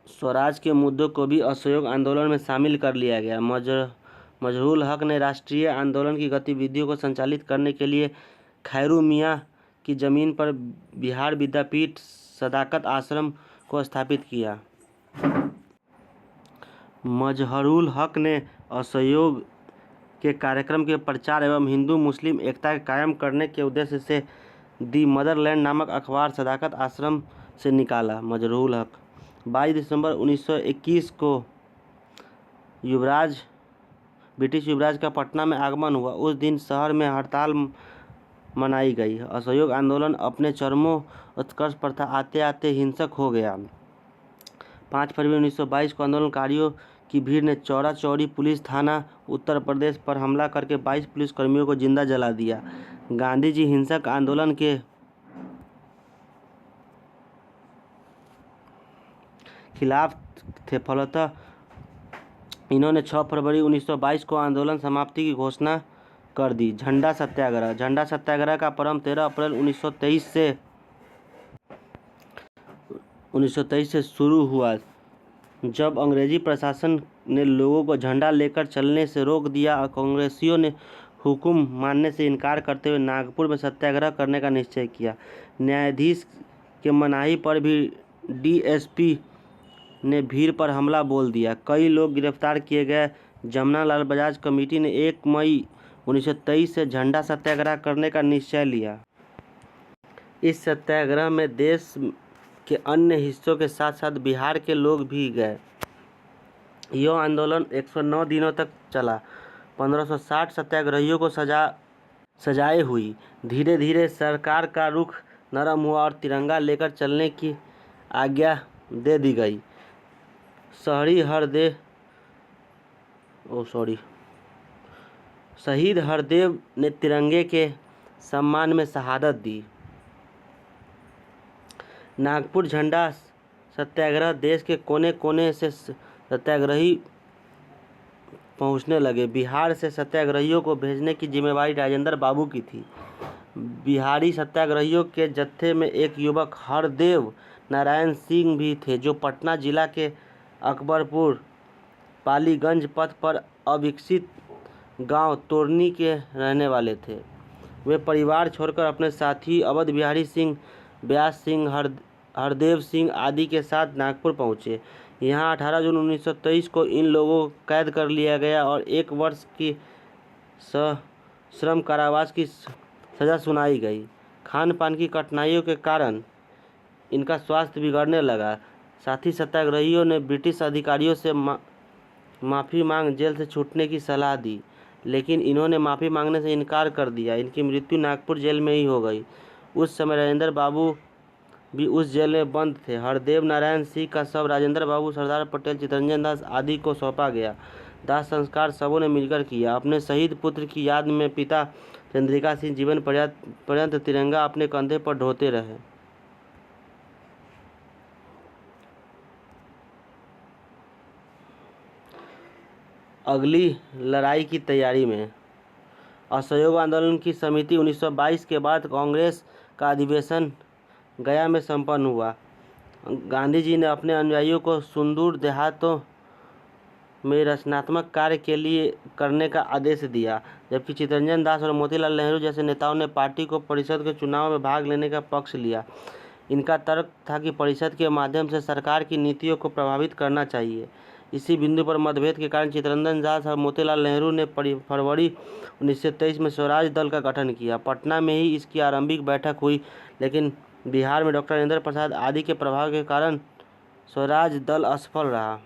स्वराज के मुद्दों को भी असहयोग आंदोलन में शामिल कर लिया गया। मजहरूल हक ने राष्ट्रीय आंदोलन की गतिविधियों को संचालित करने के लिए खैरू मियाँ की जमीन पर बिहार विद्यापीठ सदाकत आश्रम को स्थापित किया। मजहरूल हक ने असहयोग के कार्यक्रम के प्रचार एवं हिंदू मुस्लिम एकता कायम करने के उद्देश्य से दी मदरलैंड नामक अखबार सदाकत आश्रम से निकाला। मजहरूल हक 22 दिसंबर 1921 को ब्रिटिश युवराज का पटना में आगमन हुआ। उस दिन शहर में हड़ताल मनाई गई। असहयोग आंदोलन अपने चरमोत्कर्ष पर था। आते आते हिंसक हो गया। 5 फरवरी 1922 को आंदोलनकारियों की भीड़ ने चौरा चौरी पुलिस थाना उत्तर प्रदेश पर हमला करके 22 पुलिसकर्मियों को जिंदा जला दिया। गांधी जी हिंसक आंदोलन के खिलाफ थे। फलतः इन्होंने 6 फरवरी 1922 को आंदोलन समाप्ति की घोषणा कर दी। झंडा सत्याग्रह का प्रारंभ 13 अप्रैल 1923 से शुरू हुआ, जब अंग्रेजी प्रशासन ने लोगों को झंडा लेकर चलने से रोक दिया और कांग्रेसियों ने हुक्म मानने से इनकार करते हुए नागपुर में सत्याग्रह करने का निश्चय किया। न्यायाधीश के मनाही पर भी डीएसपी ने भीड़ पर हमला बोल दिया। कई लोग गिरफ्तार किए गए। जमनालाल बजाज कमेटी ने 1 मई 1923 से झंडा सत्याग्रह करने का निश्चय लिया। इस सत्याग्रह में देश के अन्य हिस्सों के साथ साथ बिहार के लोग भी गए। यह आंदोलन 109 दिनों तक चला। 1560 सत्याग्रहियों को सजाएं हुई। धीरे धीरे सरकार का रुख नरम हुआ और तिरंगा लेकर चलने की आज्ञा दे दी गई। शहीद हरदेव ने तिरंगे के सम्मान में शहादत दी। नागपुर झंडा सत्याग्रह देश के कोने कोने से सत्याग्रही पहुंचने लगे। बिहार से सत्याग्रहियों को भेजने की जिम्मेवारी राजेंद्र बाबू की थी। बिहारी सत्याग्रहियों के जत्थे में एक युवक हरदेव नारायण सिंह भी थे, जो पटना जिला के अकबरपुर पालीगंज पथ पर अविकसित गांव तोरनी के रहने वाले थे। वे परिवार छोड़कर अपने साथी अवध बिहारी सिंह, व्यास सिंह, हरदेव सिंह आदि के साथ नागपुर पहुंचे। यहाँ 18 जून 1923 को इन लोगों को कैद कर लिया गया और 1 वर्ष की सश्रम कारावास की सज़ा सुनाई गई। खान पान की कठिनाइयों के कारण इनका स्वास्थ्य बिगड़ने लगा। साथ ही सत्याग्रहियों ने ब्रिटिश अधिकारियों से माफ़ी मांग जेल से छूटने की सलाह दी, लेकिन इन्होंने माफ़ी मांगने से इनकार कर दिया। इनकी मृत्यु नागपुर जेल में ही हो गई। उस समय राजेंद्र बाबू भी उस जेल में बंद थे। हरदेव नारायण सिंह का शव राजेंद्र बाबू, सरदार पटेल, चित्तरंजन दास आदि को सौंपा गया। दाह संस्कार सबों ने मिलकर किया। अपने शहीद पुत्र की याद में पिता चंद्रिका सिंह जीवन पर्यंत तिरंगा अपने कंधे पर ढोते रहे। अगली लड़ाई की तैयारी में असहयोग आंदोलन की समिति 1922 के बाद कांग्रेस का अधिवेशन गया में संपन्न हुआ। गांधी जी ने अपने अनुयायियों को सुदूर देहातों में रचनात्मक कार्य के लिए करने का आदेश दिया, जबकि चित्तरंजन दास और मोतीलाल नेहरू जैसे नेताओं ने पार्टी को परिषद के चुनाव में भाग लेने का पक्ष लिया। इनका तर्क था कि परिषद के माध्यम से सरकार की नीतियों को प्रभावित करना चाहिए। इसी बिंदु पर मतभेद के कारण चित्तरंजन दास और मोतीलाल नेहरू ने फरवरी 1923 में स्वराज दल का गठन किया। पटना में ही इसकी आरंभिक बैठक हुई, लेकिन बिहार में डॉक्टर राजेंद्र प्रसाद आदि के प्रभाव के कारण स्वराज दल असफल रहा।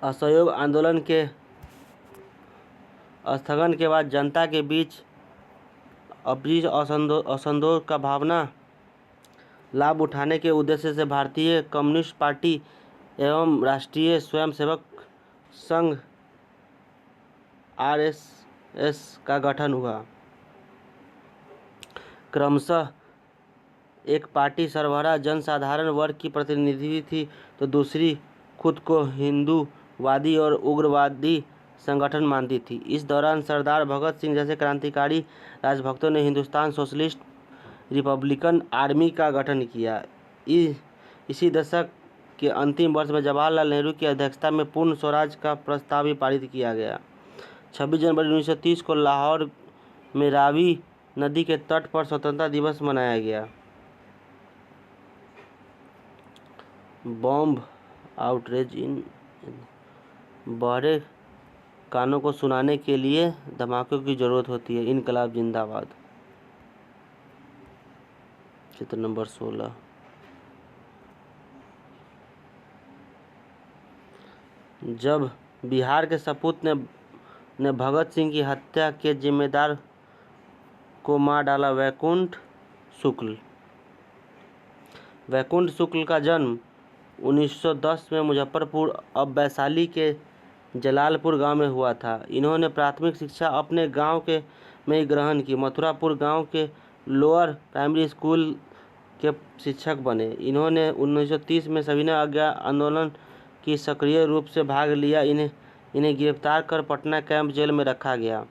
असहयोग आंदोलन के स्थगन के बाद जनता के बीच अपरिज असंतोष का भावना लाभ उठाने के उद्देश्य से भारतीय कम्युनिस्ट पार्टी एवं राष्ट्रीय स्वयंसेवक संघ RSS का गठन हुआ। क्रमशः एक पार्टी सरबराह जनसाधारण वर्ग की प्रतिनिधि थी, तो दूसरी खुद को हिंदूवादी और उग्रवादी संगठन मानती थी। इस दौरान सरदार भगत सिंह जैसे क्रांतिकारी राजभक्तों ने हिंदुस्तान सोशलिस्ट रिपब्लिकन आर्मी का गठन किया। इसी दशक के अंतिम वर्ष में जवाहरलाल नेहरू की अध्यक्षता में पूर्ण स्वराज का प्रस्ताव भी पारित किया गया। 26 जनवरी 1930 को लाहौर में रावी नदी के तट पर स्वतंत्रता दिवस मनाया गया। बॉम्ब आउटरेज इन बहरे कानों को सुनाने के लिए धमाकों की जरूरत होती है। इनकलाब जिंदाबाद। चित्र नंबर 16। जब बिहार के सपूत ने भगत सिंह की हत्या के जिम्मेदार को मार डाला। वैकुंठ शुक्ल का जन्म 1910 में मुजफ्फरपुर अब वैशाली के जलालपुर गांव में हुआ था। इन्होंने प्राथमिक शिक्षा अपने गांव में ही ग्रहण की। मथुरापुर गांव के लोअर प्राइमरी स्कूल के शिक्षक बने। इन्होंने 1930 में सविनय अवज्ञा आंदोलन की सक्रिय रूप से भाग लिया। इन्हें गिरफ्तार कर पटना कैंप जेल में रखा गया।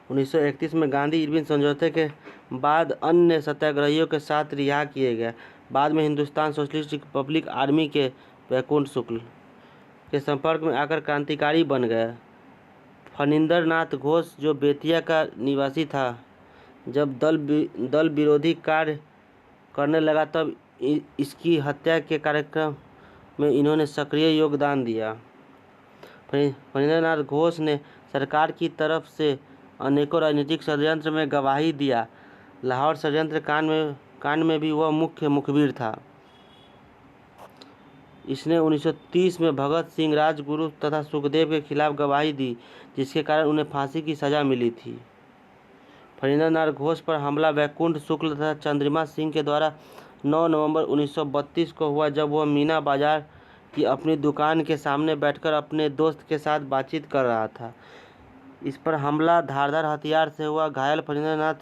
1931 में गांधी इरविन समझौते के बाद अन्य सत्याग्रहियों के साथ रिहा किए गए। बाद में हिंदुस्तान सोशलिस्ट रिपब्लिक आर्मी के वैकुंठ शुक्ल के संपर्क में आकर क्रांतिकारी बन गए। फणींद्र नाथ घोष जो बेतिया का निवासी था, जब दल विरोधी कार्य करने लगा तब इसकी हत्या के कार्यक्रम में इन्होंने सक्रिय योगदान दिया। फणींद्र नाथ घोष ने सरकार की तरफ से अनेकों राजनीतिक षड्यंत्र में गवाही दिया। लाहौर षड्यंत्र कांड में भी वह मुख्य मुखबिर था। इसने 1930 में भगत सिंह, राजगुरु तथा सुखदेव के खिलाफ गवाही दी, जिसके कारण उन्हें फांसी की सजा मिली थी। फणींद्र नाथ घोष पर हमला वैकुंठ शुक्ल तथा चंद्रिमा सिंह के द्वारा 9 नवंबर 1932 को हुआ, जब वह मीना बाजार की अपनी दुकान के सामने बैठकर अपने दोस्त के साथ बातचीत कर रहा था। इस पर हमला धारदार हथियार से हुआ। घायल फणींद्र नाथ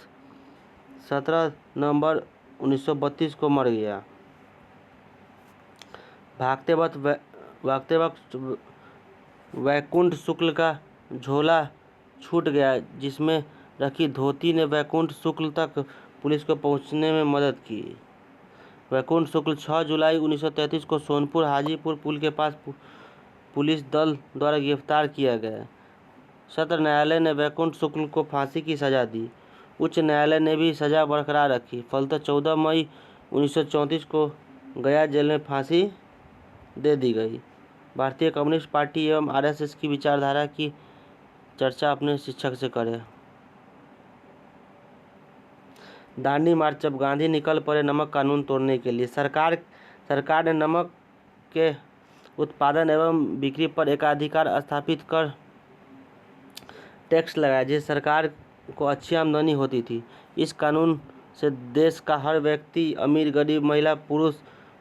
17 नवंबर 1932 को मर गया। भागते वक्त वैकुंठ शुक्ल का झोला छूट गया, जिसमें रखी धोती ने वैकुंठ शुक्ल तक पुलिस को पहुंचने में मदद की। वैकुंठ शुक्ल 6 जुलाई 1933 को सोनपुर हाजीपुर पुल के पास पुलिस दल द्वारा गिरफ्तार किया गया। सत्र न्यायालय ने वैकुंठ शुक्ल को फांसी की सजा दी। उच्च न्यायालय ने भी सजा बरकरार रखी। फलतः 14 मई 1934 को गया जेल में फांसी दे दी गई। भारतीय कम्युनिस्ट पार्टी एवं आरएसएस की विचारधारा की चर्चा अपने शिक्षक से करें। दांडी मार्च। जब गांधी निकल पड़े नमक कानून तोड़ने के लिए, सरकार ने नमक के उत्पादन एवं बिक्री पर एकाधिकार स्थापित कर टैक्स लगाया, जिससे सरकार को अच्छी आमदनी होती थी। इस कानून से देश का हर व्यक्ति, अमीर गरीब, महिला पुरुष,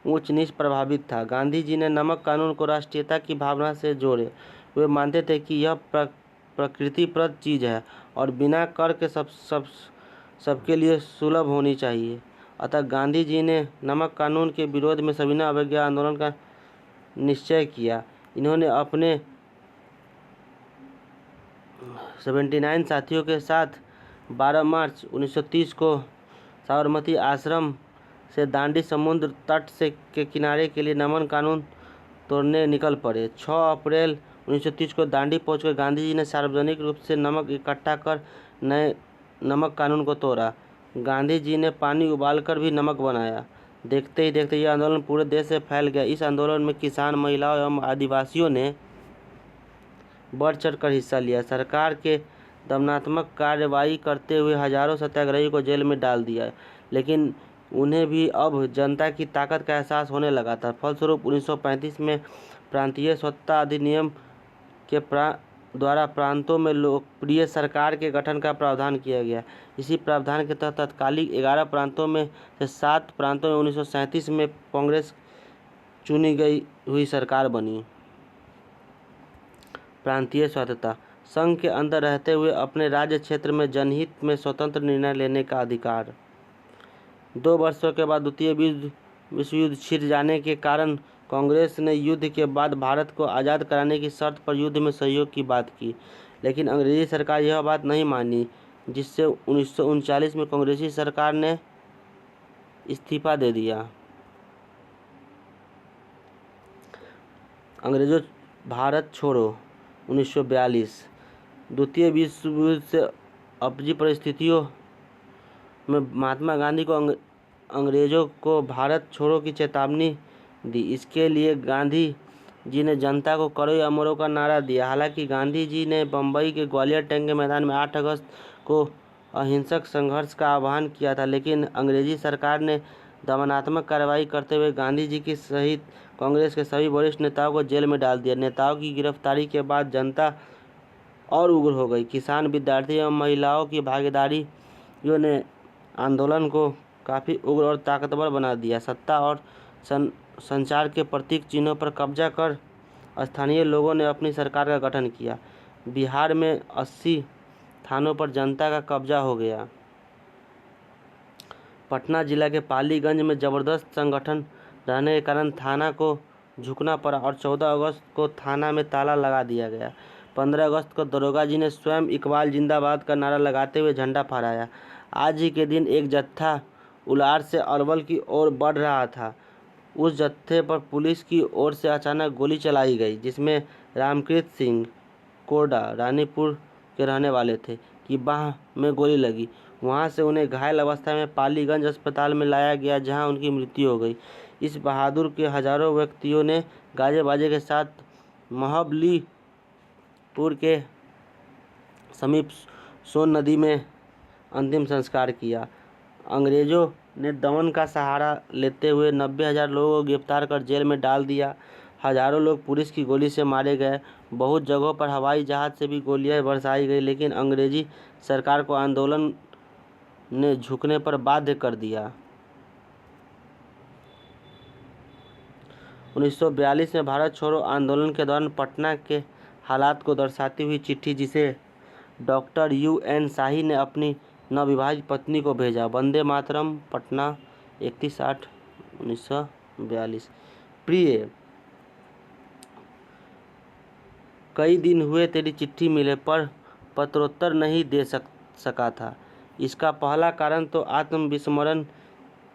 ऊंच नीच प्रभावित था। गांधी जी ने नमक कानून को राष्ट्रीयता की भावना से जोड़े। वे मानते थे कि यह प्रकृतिप्रद चीज़ है और बिना कर के सबके लिए सुलभ होनी चाहिए। अतः गांधी जी ने नमक कानून के विरोध में सविनय अवज्ञा आंदोलन का निश्चय किया। इन्होंने अपने 79 साथियों के साथ 12 मार्च 1930 को साबरमती आश्रम से दांडी समुद्र तट के किनारे के लिए नमक कानून तोड़ने निकल पड़े। 6 अप्रैल 1930 को दांडी पहुंचकर गांधी जी ने सार्वजनिक रूप से नमक इकट्ठा कर नए नमक कानून को तोड़ा। गांधी जी ने पानी उबालकर भी नमक बनाया। देखते ही देखते यह आंदोलन पूरे देश से फैल गया। इस आंदोलन में किसान, महिलाओं एवं आदिवासियों ने बढ़ चढ़कर हिस्सा लिया। सरकार के दमनात्मक कार्रवाई करते हुए हजारों सत्याग्रही को जेल में डाल दिया, लेकिन उन्हें भी अब जनता की ताकत का एहसास होने लगा था। फलस्वरूप 1935 में प्रांतीय स्वतंत्रता अधिनियम के द्वारा प्रांतों में लोकप्रिय सरकार के गठन का प्रावधान किया गया। इसी प्रावधान के तहत तत्कालीन 11 प्रांतों में से 7 प्रांतों में 1937 में कांग्रेस चुनी गई हुई सरकार बनी। प्रांतीय स्वतंत्रता। संघ के अंदर रहते हुए अपने राज्य क्षेत्र में जनहित में स्वतंत्र निर्णय लेने का अधिकार। 2 वर्षों के बाद द्वितीय विश्व युद्ध छिड़ जाने के कारण कांग्रेस ने युद्ध के बाद भारत को आज़ाद कराने की शर्त पर युद्ध में सहयोग की बात की, लेकिन अंग्रेजी सरकार यह बात नहीं मानी, जिससे 1939 में कांग्रेसी सरकार ने इस्तीफा दे दिया। अंग्रेजों भारत छोड़ो 1942। द्वितीय विश्व युद्ध से अपनी परिस्थितियों में महात्मा गांधी को अंग्रेजों को भारत छोड़ो की चेतावनी दी। इसके लिए गांधी जी ने जनता को करो या मरो का नारा दिया। हालांकि गांधी जी ने बम्बई के ग्वालियर टैंक के मैदान में 8 अगस्त को अहिंसक संघर्ष का आह्वान किया था, लेकिन अंग्रेजी सरकार ने दमनात्मक कार्रवाई करते हुए गांधी जी की सहित कांग्रेस के सभी वरिष्ठ नेताओं को जेल में डाल दिया। नेताओं की गिरफ्तारी के बाद जनता और उग्र हो गई। किसान, विद्यार्थी एवं महिलाओं की भागीदारियों ने आंदोलन को काफ़ी उग्र और ताकतवर बना दिया। सत्ता और संचार के प्रतीक चिन्हों पर कब्जा कर स्थानीय लोगों ने अपनी सरकार का गठन किया। बिहार में 80 थानों पर जनता का कब्जा हो गया। पटना जिला के पालीगंज में जबरदस्त संगठन रहने के कारण थाना को झुकना पड़ा और 14 अगस्त को थाना में ताला लगा दिया गया। 15 अगस्त को दरोगा जी ने स्वयं इकबाल जिंदाबाद का नारा लगाते हुए झंडा फहराया। आज ही के दिन एक जत्था उलार से अरवल की ओर बढ़ रहा था। उस जत्थे पर पुलिस की ओर से अचानक गोली चलाई गई, जिसमें रामकृत सिंह कोरडा रानीपुर के रहने वाले थे की बाह में गोली लगी। वहां से उन्हें घायल अवस्था में पालीगंज अस्पताल में लाया गया, जहां उनकी मृत्यु हो गई। इस बहादुर के हजारों व्यक्तियों ने गाजे बाजे के साथ महाबलीपुर के समीप सोन नदी में अंतिम संस्कार किया। अंग्रेजों ने दमन का सहारा लेते हुए 90,000 लोगों को गिरफ्तार कर जेल में डाल दिया। हजारों लोग पुलिस की गोली से मारे गए। बहुत जगहों पर हवाई जहाज से भी गोलियां बरसाई गई, लेकिन अंग्रेजी सरकार को आंदोलन ने झुकने पर बाध्य कर दिया। 1942 में भारत छोड़ो आंदोलन के दौरान पटना के हालात को दर्शाती हुई चिट्ठी, जिसे डॉक्टर UN शाही ने अपनी नवविवाहित पत्नी को भेजा। वंदे मातरम, पटना 31/8/1942। प्रिय, कई दिन हुए तेरी चिट्ठी मिले, पर पत्रोत्तर नहीं दे सका था। इसका पहला कारण तो आत्मविस्मरण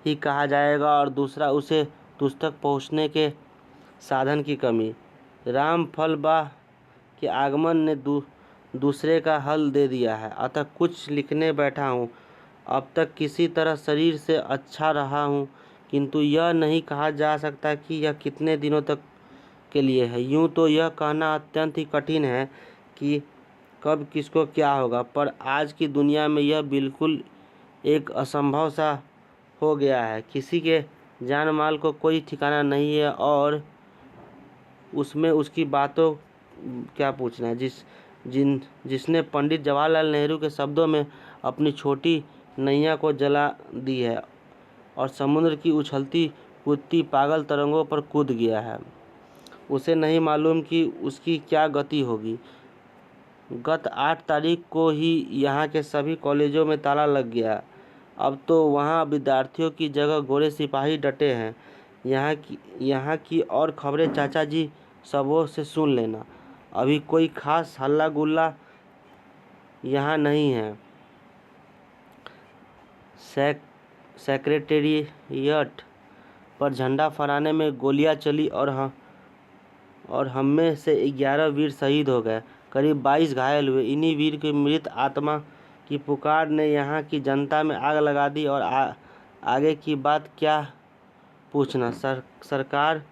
ही कहा जाएगा और दूसरा उसे तुझ तक पहुँचने के साधन की कमी। रामफल बाह के आगमन ने दूसरे का हल दे दिया है, अतः कुछ लिखने बैठा हूँ। अब तक किसी तरह शरीर से अच्छा रहा हूँ, किंतु यह नहीं कहा जा सकता कि यह कितने दिनों तक के लिए है। यूँ तो यह कहना अत्यंत ही कठिन है कि कब किसको क्या होगा, पर आज की दुनिया में यह बिल्कुल एक असंभव सा हो गया है। किसी के जान माल को कोई ठिकाना नहीं है और उसमें उसकी बातों क्या पूछना है। जिसने पंडित जवाहरलाल नेहरू के शब्दों में अपनी छोटी नैया को जला दी है और समुद्र की उछलती कूदती पागल तरंगों पर कूद गया है, उसे नहीं मालूम कि उसकी क्या गति होगी। गत 8 तारीख को ही यहाँ के सभी कॉलेजों में ताला लग गया। अब तो वहाँ विद्यार्थियों की जगह गोरे सिपाही डटे हैं। यहाँ की और खबरें चाचा जी सबों से सुन लेना। अभी कोई खास हल्ला गुल्ला यहाँ नहीं है। सेक्रेटेरिएट पर झंडा फहराने में गोलियां चली और हम में से 11 वीर शहीद हो गए, करीब 22 घायल हुए। इन्हीं वीर की मृत आत्मा की पुकार ने यहाँ की जनता में आग लगा दी और आगे की बात क्या पूछना। सरकार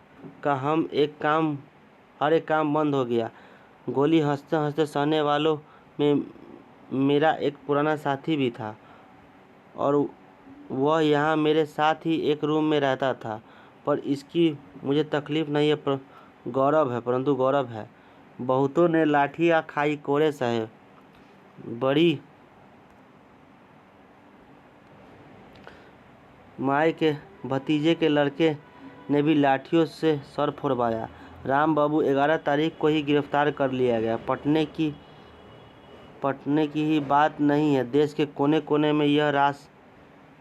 का हर एक काम बंद हो गया। गोली हंसते हंसते सहने वालों में मेरा एक पुराना साथी भी था और वह यहाँ मेरे साथ ही एक रूम में रहता था, पर इसकी मुझे तकलीफ नहीं है, परंतु गौरव है। बहुतों ने लाठियाँ खाई, कोड़े सहे। बड़ी माए के भतीजे के लड़के ने भी लाठियों से सर फोड़वाया। राम बाबू 11 तारीख को ही गिरफ्तार कर लिया गया। पटने की ही बात नहीं है, देश के कोने कोने में यह रास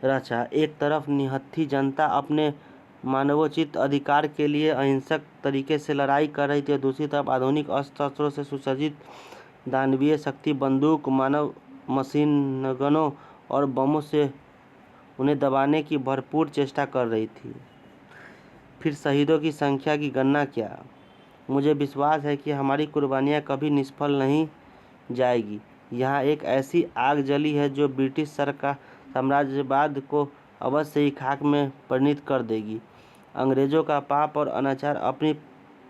रचा। एक तरफ निहत्थी जनता अपने मानवोचित अधिकार के लिए अहिंसक तरीके से लड़ाई कर रही थी और दूसरी तरफ आधुनिक अस्त्र शस्त्रों से सुसज्जित दानवीय शक्ति बंदूक, मानव मशीन गनों और बमों से उन्हें दबाने की भरपूर चेष्टा कर रही थी। फिर शहीदों की संख्या की गणना क्या। मुझे विश्वास है कि हमारी कुर्बानियाँ कभी निष्फल नहीं जाएगी। यहाँ एक ऐसी आग जली है जो ब्रिटिश सरकार साम्राज्यवाद को अवश्य ही खाक में परिणित कर देगी। अंग्रेजों का पाप और अनाचार अपनी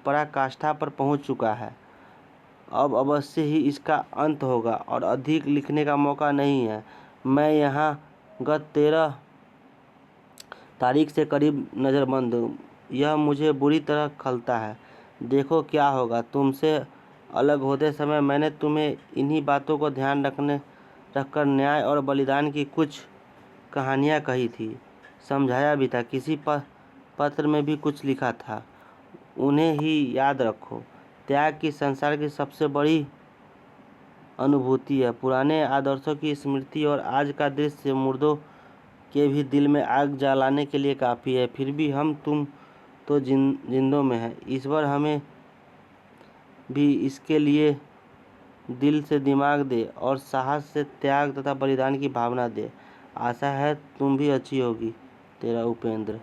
पराकाष्ठा पर पहुंच चुका है। अब अवश्य ही इसका अंत होगा और अधिक लिखने का मौका नहीं है। मैं यहाँ गत 13 तारीख से करीब नज़रबंद हूँ। यह मुझे बुरी तरह खलता है। देखो क्या होगा। तुमसे अलग होते समय मैंने तुम्हें इन्हीं बातों को ध्यान रखकर न्याय और बलिदान की कुछ कहानियाँ कही थी, समझाया भी था। किसी पत्र में भी कुछ लिखा था। उन्हें ही याद रखो। त्याग की संसार की सबसे बड़ी अनुभूति है। पुराने आदर्शों की स्मृति और आज का दृश्य मुर्दों के भी दिल में आग जलाने के लिए काफ़ी है। फिर भी तुम तो जिंदों में है। ईश्वर हमें भी इसके लिए दिल से दिमाग दे और साहस से त्याग तथा बलिदान की भावना दे। आशा है तुम भी अच्छी होगी। तेरा उपेंद्र।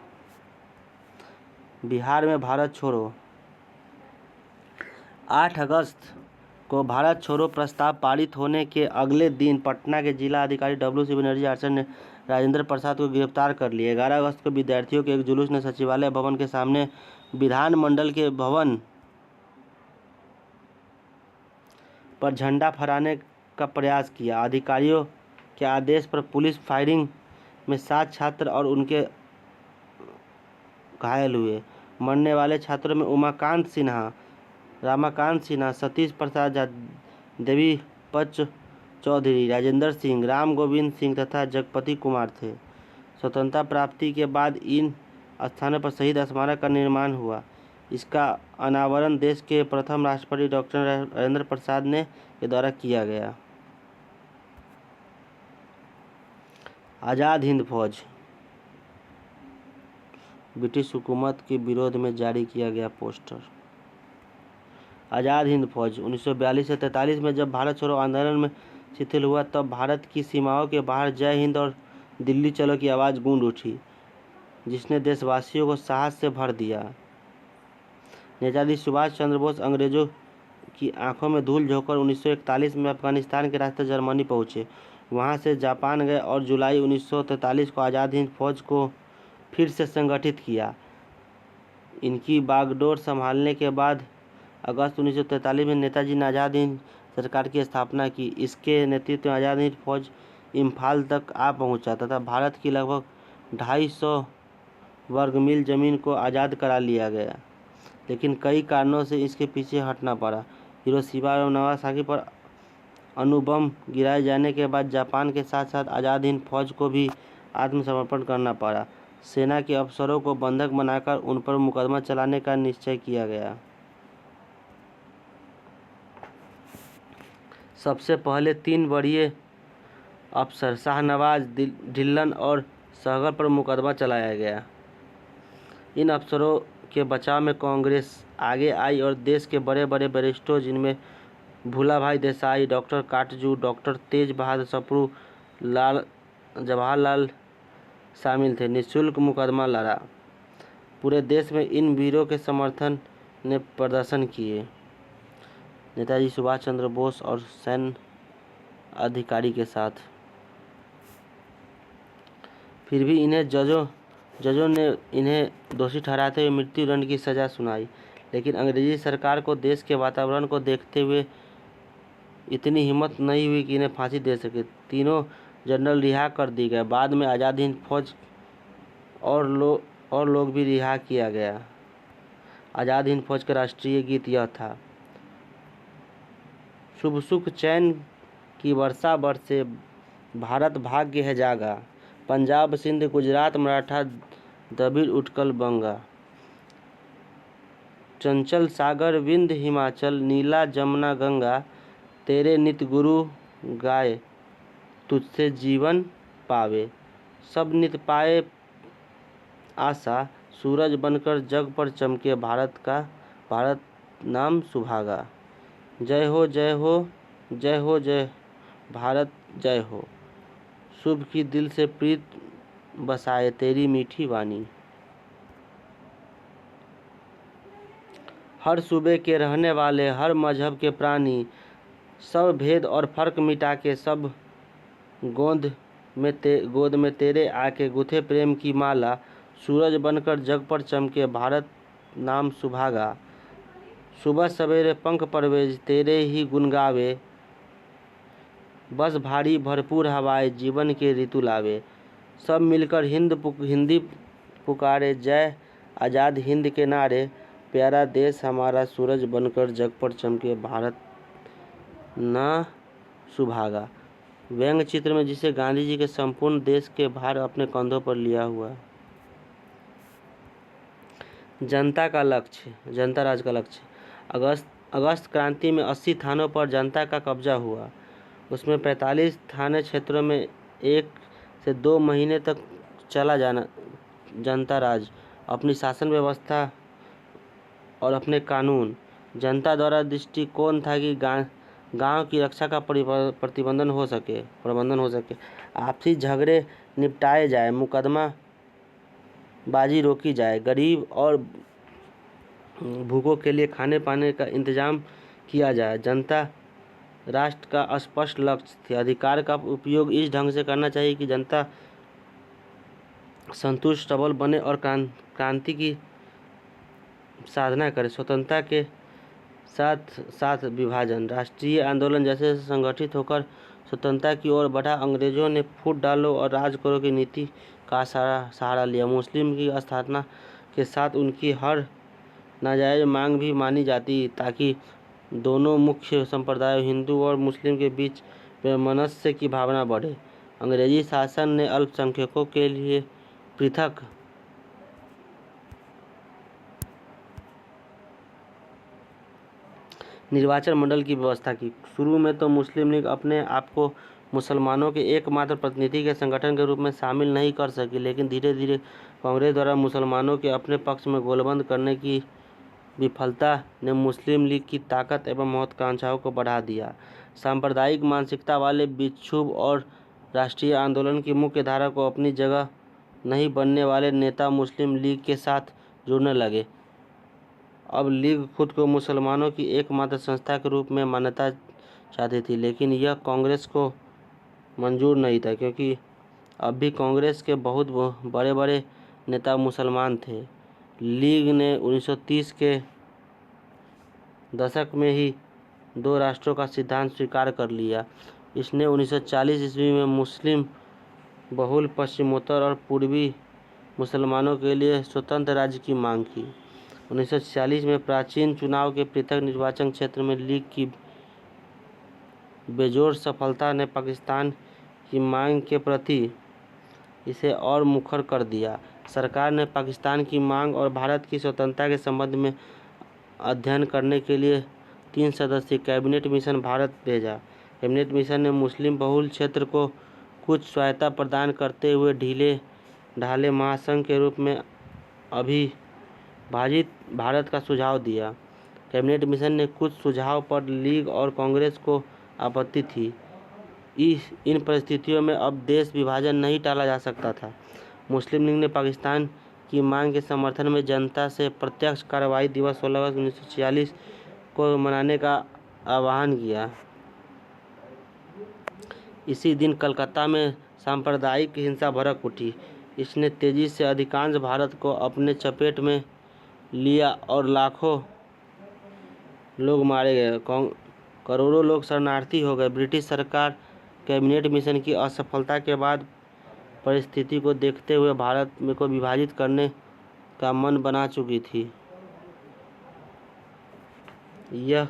बिहार में भारत छोड़ो। 8 अगस्त को भारत छोड़ो प्रस्ताव पारित होने के अगले दिन पटना के जिला अधिकारी WC बनर्जी आचार्य ने राजेंद्र प्रसाद को गिरफ्तार कर लिया। 11 अगस्त को विद्यार्थियों के एक जुलूस ने सचिवालय भवन के सामने विधानमंडल के भवन पर झंडा फहराने का प्रयास किया। अधिकारियों के आदेश पर पुलिस फायरिंग में 7 छात्र और उनके घायल हुए। मरने वाले छात्रों में उमाकांत सिन्हा, रामाकांत सिन्हा, सतीश प्रसाद, देवी पच चौधरी, राजेंद्र सिंह, राम गोविंद सिंह तथा जगपति कुमार थे। स्वतंत्रता प्राप्ति के बाद इन स्थानों पर शहीद स्मारक का निर्माण हुआ। इसका अनावरण देश के प्रथम राष्ट्रपति डॉक्टर राजेंद्र प्रसाद के द्वारा किया गया। आज़ाद हिंद फौज। ब्रिटिश हुकूमत के विरोध में जारी किया गया पोस्टर। आज़ाद हिंद फौज 1942 से 43 में जब भारत छोड़ो आंदोलन में शिथिल हुआ, तब भारत की सीमाओं के बाहर जय हिंद और दिल्ली चलो की आवाज़ गूंज उठी, जिसने देशवासियों को साहस से भर दिया। नेताजी सुभाष चंद्र बोस अंग्रेजों की आंखों में धूल झोंककर 1941 में अफगानिस्तान के रास्ते जर्मनी पहुंचे। वहां से जापान गए और जुलाई 1943 को आज़ाद हिंद फौज को फिर से संगठित किया। इनकी बागडोर संभालने के बाद अगस्त 1943 में नेताजी ने आज़ाद हिंद सरकार की स्थापना की। इसके नेतृत्व में आज़ाद हिंद फौज इम्फाल तक आ पहुंचा तथा भारत की लगभग 250 वर्ग मील जमीन को आज़ाद करा लिया गया, लेकिन कई कारणों से इसके पीछे हटना पड़ा। हिरोशिमा और नागासाकी पर अणुबम गिराए जाने के बाद जापान के साथ साथ आज़ाद हिंद फौज को भी आत्मसमर्पण करना पड़ा। सेना के अफसरों को बंधक बनाकर उन पर मुकदमा चलाने का निश्चय किया गया। सबसे पहले 3 वरीय अफसर शाहनवाज, ढिल्लन और सहगल पर मुकदमा चलाया गया। इन अफसरों के बचाव में कांग्रेस आगे आई और देश के बड़े बड़े बैरिस्टरों जिनमें भूलाभाई देसाई, डॉक्टर काटजू, डॉक्टर तेज बहादुर सप्रू, जवाहरलाल शामिल थे, निःशुल्क मुकदमा लड़ा। पूरे देश में इन वीरों के समर्थन ने प्रदर्शन किए। नेताजी सुभाष चंद्र बोस और सैन्य अधिकारी के साथ। फिर भी इन्हें जजों ने इन्हें दोषी ठहराते हुए मृत्यु दंड की सज़ा सुनाई, लेकिन अंग्रेजी सरकार को देश के वातावरण को देखते हुए इतनी हिम्मत नहीं हुई कि इन्हें फांसी दे सके। तीनों जनरल रिहा कर दिए गए। बाद में आज़ाद हिंद फौज और लोग भी रिहा किया गया। आज़ाद हिंद फौज का राष्ट्रीय गीत यह था: शुभ सुख चैन की वर्षा बरसे, भारत भाग्य है जागा, पंजाब सिंध गुजरात मराठा द्रविड़ उत्कल बंगा, चंचल सागर विंध्य हिमाचल, नीला जमुना गंगा, तेरे नित गुरु गाए, तुझसे जीवन पावे, सब नित पाए आशा, सूरज बनकर जग पर चमके, भारत नाम सुभागा। जय हो जय हो जय हो जय भारत जय हो, शुभ की दिल से प्रीत बसाए तेरी मीठी वाणी। हर सूबे के रहने वाले, हर मजहब के प्राणी, सब भेद और फर्क मिटा के सब गोद में तेरे आके गुथे प्रेम की माला, सूरज बनकर जग पर चमके, भारत नाम सुभागा। सुबह सवेरे पंख परवेज तेरे ही गुन गावे, बस भारी भरपूर हवाएं जीवन के ऋतु लावे, सब मिलकर हिंदी पुकारे, जय आज़ाद हिंद के नारे, प्यारा देश हमारा सूरज बनकर जग पर चमके, भारत ना सुभागा। व्यंग्य चित्र में जिसे गांधी जी के संपूर्ण देश के भार अपने कंधों पर लिया हुआ। जनता राज का लक्ष्य। अगस्त क्रांति में 80 थानों पर जनता का कब्जा हुआ। उसमें 45 थाने क्षेत्रों में 1 से 2 महीने तक चला जनता राज, अपनी शासन व्यवस्था और अपने कानून। जनता द्वारा दृष्टिकोण था कि गांव की रक्षा का प्रबंधन हो सके, आपसी झगड़े निपटाए जाए, मुकदमा बाजी रोकी जाए, गरीब और भूखों के लिए खाने पाने का इंतजाम किया जाए। जनता राष्ट्र का स्पष्ट लक्ष्य थी। अधिकार का उपयोग इस ढंग से करना चाहिए कि जनता संतुष्ट सबल बने और क्रांति की साधना करे। स्वतंत्रता के साथ साथ विभाजन, राष्ट्रीय आंदोलन जैसे संगठित होकर स्वतंत्रता की ओर बढ़ा। अंग्रेजों ने फूट डालो और राज करो की नीति का सहारा लिया। मुस्लिम की स्थापना के साथ उनकी हर नाजायज मांग भी मानी जाती ताकि दोनों मुख्य संप्रदायों हिंदू और मुस्लिम के बीच वैमनस्य की भावना बढ़े। अंग्रेजी शासन ने अल्पसंख्यकों के लिए पृथक निर्वाचन मंडल की व्यवस्था की। शुरू में तो मुस्लिम लीग अपने आप को मुसलमानों के एकमात्र प्रतिनिधि के संगठन के रूप में शामिल नहीं कर सकी, लेकिन धीरे धीरे कांग्रेस द्वारा मुसलमानों के अपने पक्ष में गोलबंद करने की विफलता ने मुस्लिम लीग की ताकत एवं महत्वाकांक्षाओं को बढ़ा दिया। सांप्रदायिक मानसिकता वाले विक्षुब्ध और राष्ट्रीय आंदोलन की मुख्य धारा को अपनी जगह नहीं बनने वाले नेता मुस्लिम लीग के साथ जुड़ने लगे अब लीग खुद को मुसलमानों की एकमात्र संस्था के रूप में मान्यता चाहती थी, लेकिन यह कांग्रेस को मंजूर नहीं था, क्योंकि अब भी कांग्रेस के बहुत बड़े बड़े नेता मुसलमान थे। लीग ने 1930 के दशक में ही 2 राष्ट्रों का सिद्धांत स्वीकार कर लिया। इसने 1940 ईस्वी में मुस्लिम बहुल पश्चिमोत्तर और पूर्वी मुसलमानों के लिए स्वतंत्र राज्य की मांग की। 1946 में प्राचीन चुनाव के पृथक निर्वाचन क्षेत्र में लीग की बेजोड़ सफलता ने पाकिस्तान की मांग के प्रति इसे और मुखर कर दिया। सरकार ने पाकिस्तान की मांग और भारत की स्वतंत्रता के संबंध में अध्ययन करने के लिए 3 सदस्यीय कैबिनेट मिशन भारत भेजा। कैबिनेट मिशन ने मुस्लिम बहुल क्षेत्र को कुछ स्वायत्तता प्रदान करते हुए ढीले ढाले महासंघ के रूप में अविभाजित भारत का सुझाव दिया। कैबिनेट मिशन ने कुछ सुझाव पर लीग और कांग्रेस को आपत्ति थी। इन परिस्थितियों में अब देश विभाजन नहीं टाला जा सकता था। मुस्लिम लीग ने पाकिस्तान की मांग के समर्थन में जनता से प्रत्यक्ष कार्रवाई दिवस 16 अगस्त 1946 को मनाने का आह्वान किया। इसी दिन कलकत्ता में सांप्रदायिक हिंसा भड़क उठी। इसने तेजी से अधिकांश भारत को अपने चपेट में लिया और लाखों लोग मारे गए, करोड़ों लोग शरणार्थी हो गए। ब्रिटिश सरकार कैबिनेट मिशन की असफलता के बाद परिस्थिति को देखते हुए भारत को विभाजित करने का मन बना चुकी थी। यह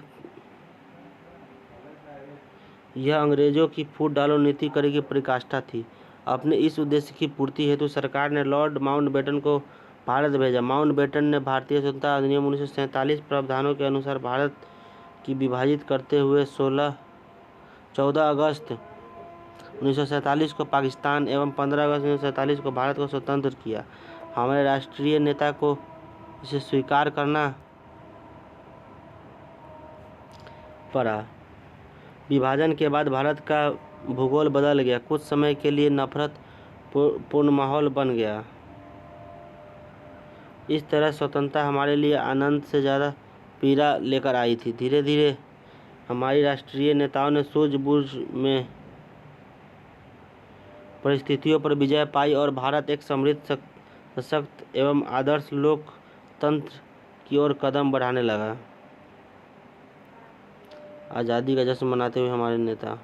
अंग्रेजों की फूट डालो नीति करने की पराकाष्ठा थी। अपने इस उद्देश्य की पूर्ति हेतु सरकार ने लॉर्ड माउंटबेटन को भारत भेजा। माउंटबेटन ने भारतीय स्वतंत्रता अधिनियम 1947 प्रावधानों के अनुसार भारत की विभाजित करते हुए 14 अगस्त 1947 को पाकिस्तान एवं 15 अगस्त 1947 को भारत को स्वतंत्र किया। हमारे राष्ट्रीय नेता को इसे स्वीकार करना पड़ा। विभाजन के बाद भारत का भूगोल बदल गया। कुछ समय के लिए नफरत पूर्ण माहौल बन गया। इस तरह स्वतंत्रता हमारे लिए आनंद से ज़्यादा पीड़ा लेकर आई थी। धीरे धीरे हमारी राष्ट्रीय नेताओं ने सूझबूझ में परिस्थितियों पर विजय पाई और भारत एक समृद्ध, सशक्त एवं आदर्श लोकतंत्र की ओर कदम बढ़ाने लगा। आज़ादी का जश्न मनाते हुए हमारे नेता